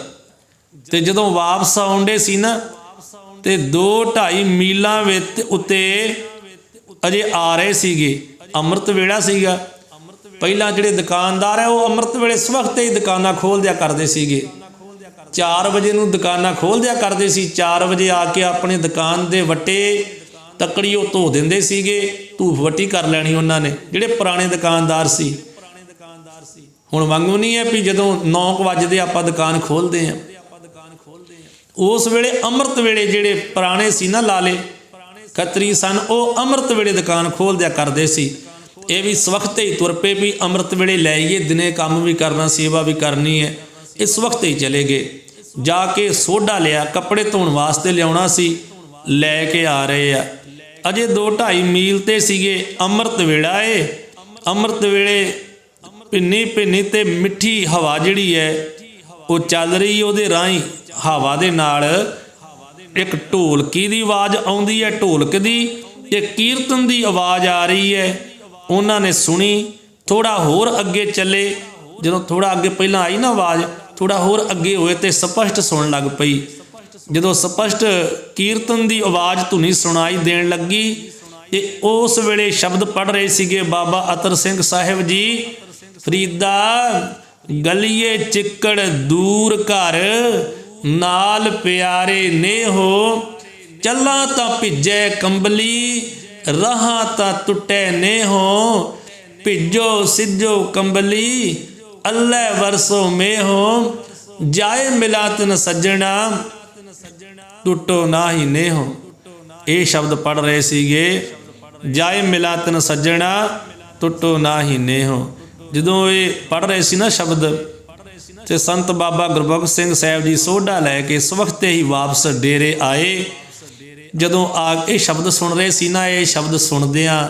Speaker 1: ਤੇ ਜਦੋਂ ਵਾਪਸ ਆਉਂਦੇ ਸੀ ਨਾ ਤੇ 2-2.5 ਮੀਲਾਂ ਵਿੱਚ ਉੱਤੇ ਅਜੇ ਆ ਰਹੇ ਸੀਗੇ। ਅੰਮ੍ਰਿਤ ਵੇਲਾ ਸੀਗਾ। ਪਹਿਲਾਂ ਜਿਹੜੇ ਦੁਕਾਨਦਾਰ ਹੈ ਉਹ ਅੰਮ੍ਰਿਤ ਵੇਲੇ ਸਵਖਤੇ ਹੀ ਦੁਕਾਨਾਂ ਖੋਲ੍ਹ ਦਿਆ ਕਰਦੇ ਸੀਗੇ। 4 ਵਜੇ ਨੂੰ ਦੁਕਾਨਾਂ ਖੋਲ੍ਹ ਦਿਆ ਕਰਦੇ ਸੀ। 4 ਵਜੇ ਆ ਕੇ ਆਪਣੇ ਦੁਕਾਨ ਦੇ ਵੱਟੇ ਤੱਕੜੀ ਉਹ ਧੋ ਦਿੰਦੇ ਸੀਗੇ। ਧੂਫ ਵੱਟੀ ਕਰ ਲੈਣੀ ਉਹਨਾਂ ਨੇ, ਜਿਹੜੇ ਪੁਰਾਣੇ ਦੁਕਾਨਦਾਰ ਸੀ। ਹੁਣ ਵਾਂਗੂ ਨਹੀਂ ਹੈ ਵੀ ਜਦੋਂ 9 ਵਜੇ ਆਪਾਂ ਦੁਕਾਨ ਖੋਲ੍ਹਦੇ ਹਾਂ। ਉਸ ਵੇਲੇ ਅੰਮ੍ਰਿਤ ਵੇਲੇ ਜਿਹੜੇ ਪੁਰਾਣੇ ਸੀ ਨਾ ਲਾਲੇ ਖੱਤਰੀ ਸਨ, ਉਹ ਅੰਮ੍ਰਿਤ ਵੇਲੇ ਦੁਕਾਨ ਖੋਲ੍ਹ ਦਿਆ ਕਰਦੇ ਸੀ। ਇਹ ਵੀ ਸਵਖਤੇ ਹੀ ਤੁਰ ਪਏ ਵੀ ਅੰਮ੍ਰਿਤ ਵੇਲੇ ਲੈ ਆਈਏ, ਦਿਨੇ ਕੰਮ ਵੀ ਕਰਨਾ, ਸੇਵਾ ਵੀ ਕਰਨੀ ਹੈ। ਇਸ ਵਕਤ ਹੀ ਚਲੇ ਗਏ। ਜਾ ਕੇ ਸੋਢਾ ਲਿਆ, ਕੱਪੜੇ ਧੋਣ ਵਾਸਤੇ ਲਿਆਉਣਾ ਸੀ, ਲੈ ਕੇ ਆ ਰਹੇ ਆ। ਅਜੇ 2-2.5 ਮੀਲ ਤੇ ਸੀਗੇ। ਅੰਮ੍ਰਿਤ ਵੇਲਾ ਏ। ਅੰਮ੍ਰਿਤ ਵੇਲੇ ਭਿੰਨੀ ਭਿੰਨੀ ਤੇ ਮਿੱਠੀ ਹਵਾ ਜਿਹੜੀ ਹੈ ਉਹ ਚੱਲ ਰਹੀ। ਉਹਦੇ ਰਾਹੀਂ ਹਵਾ ਦੇ ਨਾਲ ਇੱਕ ਢੋਲਕੀ ਦੀ ਆਵਾਜ਼ ਆਉਂਦੀ ਹੈ, ਢੋਲਕ ਦੀ, ਤੇ ਕੀਰਤਨ ਦੀ ਆਵਾਜ਼ ਆ ਰਹੀ ਹੈ। ਉਹਨਾਂ ਨੇ ਸੁਣੀ, ਥੋੜਾ ਹੋਰ ਅੱਗੇ ਚੱਲੇ। ਜਦੋਂ ਥੋੜਾ ਅੱਗੇ ਪਹਿਲਾਂ ਆਈ ਨਾ ਆਵਾਜ਼, ਥੋੜਾ ਹੋਰ ਅੱਗੇ ਹੋਏ ਤੇ ਸਪਸ਼ਟ ਸੁਣਨ ਲੱਗ ਪਈ। ਜਦੋਂ ਸਪਸ਼ਟ ਕੀਰਤਨ ਦੀ ਆਵਾਜ਼ ਧੁਨੀ ਸੁਣਾਈ ਦੇਣ ਲੱਗੀ ਤੇ ਉਸ ਵੇਲੇ ਸ਼ਬਦ ਪੜ੍ਹ ਰਹੇ ਸੀਗੇ ਬਾਬਾ ਅਤਰ ਸਿੰਘ ਸਾਹਿਬ ਜੀ। ਫਰੀਦਾ ਗਲੀਏ ਚਿੱਕੜ ਦੂਰ ਘਰ, ਨਾਲ ਪਿਆਰੇ ਨੇਹੋ, ਚੱਲਾਂ ਤਾਂ ਭਿੱਜੈ ਕੰਬਲੀ, ਰਾਹਾਂ ਤਾਂ ਟੁੱਟੈ ਨੇਹੋ, ਭਿੱਜੋ ਸਿੱਜੋ ਕੰਬਲੀ, ਅੱਲੇ ਵਰਸੋ ਮੇਹੋ, ਜਾਏ ਮਿਲਾਤਨ ਸੱਜਣਾ, ਟੁੱਟੋ ਨਾਹੀ ਨੇਹੋ। ਇਹ ਸ਼ਬਦ ਪੜ੍ਹ ਰਹੇ ਸੀਗੇ, ਜਾਏ ਮਿਲਾਤਨ ਸੱਜਣਾ, ਟੁੱਟੋ ਨਾਹੀ ਨੇਹੋ। ਜਦੋਂ ਇਹ ਪੜ੍ਹ ਰਹੇ ਸੀ ਨਾ ਸ਼ਬਦ, ਤੇ ਸੰਤ ਬਾਬਾ ਗੁਰਬਖਸ਼ ਸਿੰਘ ਸਾਹਿਬ ਜੀ ਸੋਢਾ ਲੈ ਕੇ ਸਵਖਤੇ ਹੀ ਵਾਪਸ ਡੇਰੇ ਆਏ। ਜਦੋਂ ਇਹ ਸ਼ਬਦ ਸੁਣ ਰਹੇ ਸੀ ਨਾ, ਇਹ ਸ਼ਬਦ ਸੁਣਦਿਆਂ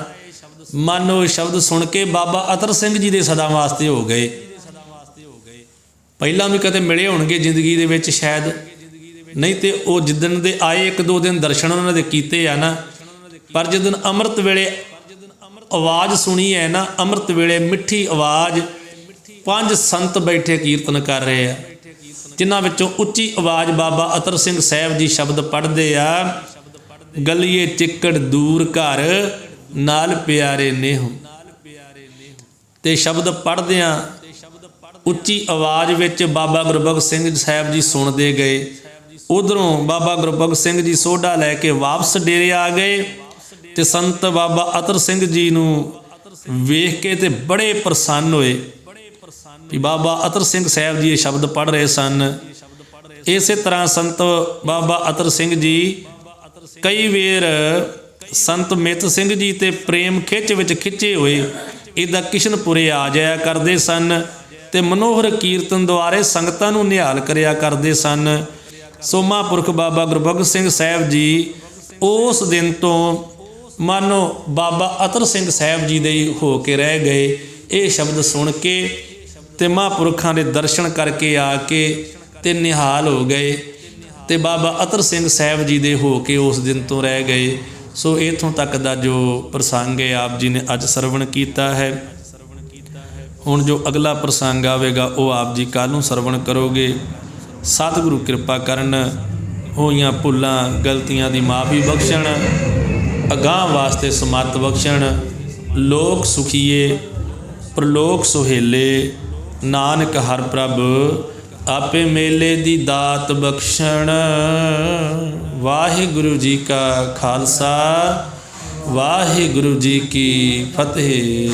Speaker 1: ਮਨ ਸ਼ਬਦ ਸੁਣ ਕੇ ਬਾਬਾ ਅਤਰ ਸਿੰਘ ਜੀ ਦੇ ਸਦਾ ਵਾਸਤੇ ਹੋ ਗਏ। ਪਹਿਲਾਂ ਵੀ ਕਦੇ ਮਿਲੇ ਹੋਣਗੇ ਜ਼ਿੰਦਗੀ ਦੇ ਵਿੱਚ ਸ਼ਾਇਦ, ਨਹੀਂ ਤੇ ਉਹ ਜਿੱਦਣ ਦੇ ਆਏ 1-2 ਦਿਨ ਦਰਸ਼ਨ ਉਹਨਾਂ ਦੇ ਕੀਤੇ ਆ ਨਾ, ਪਰ ਜਿੱਦਣ ਅੰਮ੍ਰਿਤ ਵੇਲੇ ਆਵਾਜ਼ ਸੁਣੀ ਹੈ ਨਾ, ਅੰਮ੍ਰਿਤ ਵੇਲੇ ਮਿੱਠੀ ਆਵਾਜ਼, 5 ਸੰਤ ਬੈਠੇ ਕੀਰਤਨ ਕਰ ਰਹੇ ਆ, ਜਿਨ੍ਹਾਂ ਵਿੱਚੋਂ ਉੱਚੀ ਆਵਾਜ਼ ਬਾਬਾ ਅਤਰ ਸਿੰਘ ਸਾਹਿਬ ਜੀ ਸ਼ਬਦ ਪੜ੍ਹਦੇ ਆ, ਗਲੀਏ ਚਿੱਕੜ ਦੂਰ ਘਰ, ਨਾਲ ਪਿਆਰੇ ਨੇਹੋ। ਤੇ ਸ਼ਬਦ ਪੜ੍ਹਦਿਆਂ ਉੱਚੀ ਆਵਾਜ਼ ਵਿੱਚ ਬਾਬਾ ਗੁਰਬਖਸ਼ ਸਿੰਘ ਸਾਹਿਬ ਜੀ ਸੁਣਦੇ ਗਏ। ਉਧਰੋਂ ਬਾਬਾ ਗੁਰਬਖਸ਼ ਸਿੰਘ ਜੀ ਸੋਢਾ ਲੈ ਕੇ ਵਾਪਸ ਡੇਰੇ ਆ ਗਏ। ਤੇ ਸੰਤ ਬਾਬਾ ਅਤਰ ਸਿੰਘ ਜੀ ਨੂੰ ਵੇਖ ਕੇ ਤੇ ਬੜੇ ਪ੍ਰਸੰਨ ਹੋਏ ਵੀ ਬਾਬਾ ਅਤਰ ਸਿੰਘ ਸਾਹਿਬ ਜੀ ਇਹ ਸ਼ਬਦ ਪੜ੍ਹ ਰਹੇ ਸਨ। ਇਸੇ ਤਰ੍ਹਾਂ ਸੰਤ ਬਾਬਾ ਅਤਰ ਸਿੰਘ ਜੀ ਕਈ ਵੇਰ ਸੰਤ ਮਿੱਤ ਸਿੰਘ ਜੀ ਤੇ ਪ੍ਰੇਮ ਖਿੱਚ ਵਿੱਚ ਖਿੱਚੇ ਹੋਏ ਇੱਦਾਂ ਕਿਸ਼ਨਪੁਰੇ ਆ ਜਾਇਆ ਕਰਦੇ ਸਨ, ਤੇ ਮਨੋਹਰ ਕੀਰਤਨ ਦੁਆਰੇ ਸੰਗਤਾਂ ਨੂੰ ਨਿਹਾਲ ਕਰਿਆ ਕਰਦੇ ਸਨ। ਸੋ ਮਹਾਂਪੁਰਖ ਬਾਬਾ ਗੁਰਬਖਸ਼ ਸਿੰਘ ਸਾਹਿਬ ਜੀ ਉਸ ਦਿਨ ਤੋਂ ਮਾਨੋ ਬਾਬਾ ਅਤਰ ਸਿੰਘ ਸਾਹਿਬ ਜੀ ਦੇ ਹੋ ਕੇ ਰਹਿ ਗਏ। ਇਹ ਸ਼ਬਦ ਸੁਣ ਕੇ ਤੇ ਮਹਾਂਪੁਰਖਾਂ ਦੇ ਦਰਸ਼ਨ ਕਰਕੇ ਆ ਕੇ ਤੇ ਨਿਹਾਲ ਹੋ ਗਏ, ਤੇ ਬਾਬਾ ਅਤਰ ਸਿੰਘ ਸਾਹਿਬ ਜੀ ਦੇ ਹੋ ਕੇ ਉਸ ਦਿਨ ਤੋਂ ਰਹਿ ਗਏ। ਸੋ ਇੱਥੋਂ ਤੱਕ ਦਾ ਜੋ ਪ੍ਰਸੰਗ ਹੈ ਆਪ ਜੀ ਨੇ ਅੱਜ ਸਰਵਣ ਕੀਤਾ ਹੈ। ਹੁਣ ਜੋ ਅਗਲਾ ਪ੍ਰਸੰਗ ਆਵੇਗਾ ਉਹ ਆਪ ਜੀ ਕੱਲ੍ਹ ਨੂੰ ਸਰਵਣ ਕਰੋਗੇ। ਸਤਿਗੁਰੂ ਕਿਰਪਾ ਕਰਨ, ਹੋਈਆਂ ਭੁੱਲਾਂ ਗਲਤੀਆਂ ਦੀ ਮਾਫੀ ਬਖਸ਼ਣ, ਅਗਾਂਹ ਵਾਸਤੇ ਸਮੱਤ ਬਖਸ਼ਣ। ਲੋਕ ਸੁਖੀਏ ਪ੍ਰਲੋਕ ਸੁਹੇਲੇ, ਨਾਨਕ ਹਰ ਪ੍ਰਭ ਆਪੇ ਮੇਲੇ ਦੀ ਦਾਤ ਬਖਸ਼ਣ। ਵਾਹਿਗੁਰੂ ਜੀ ਕਾ ਖਾਲਸਾ, ਵਾਹਿਗੁਰੂ ਜੀ ਕੀ ਫਤਿਹ।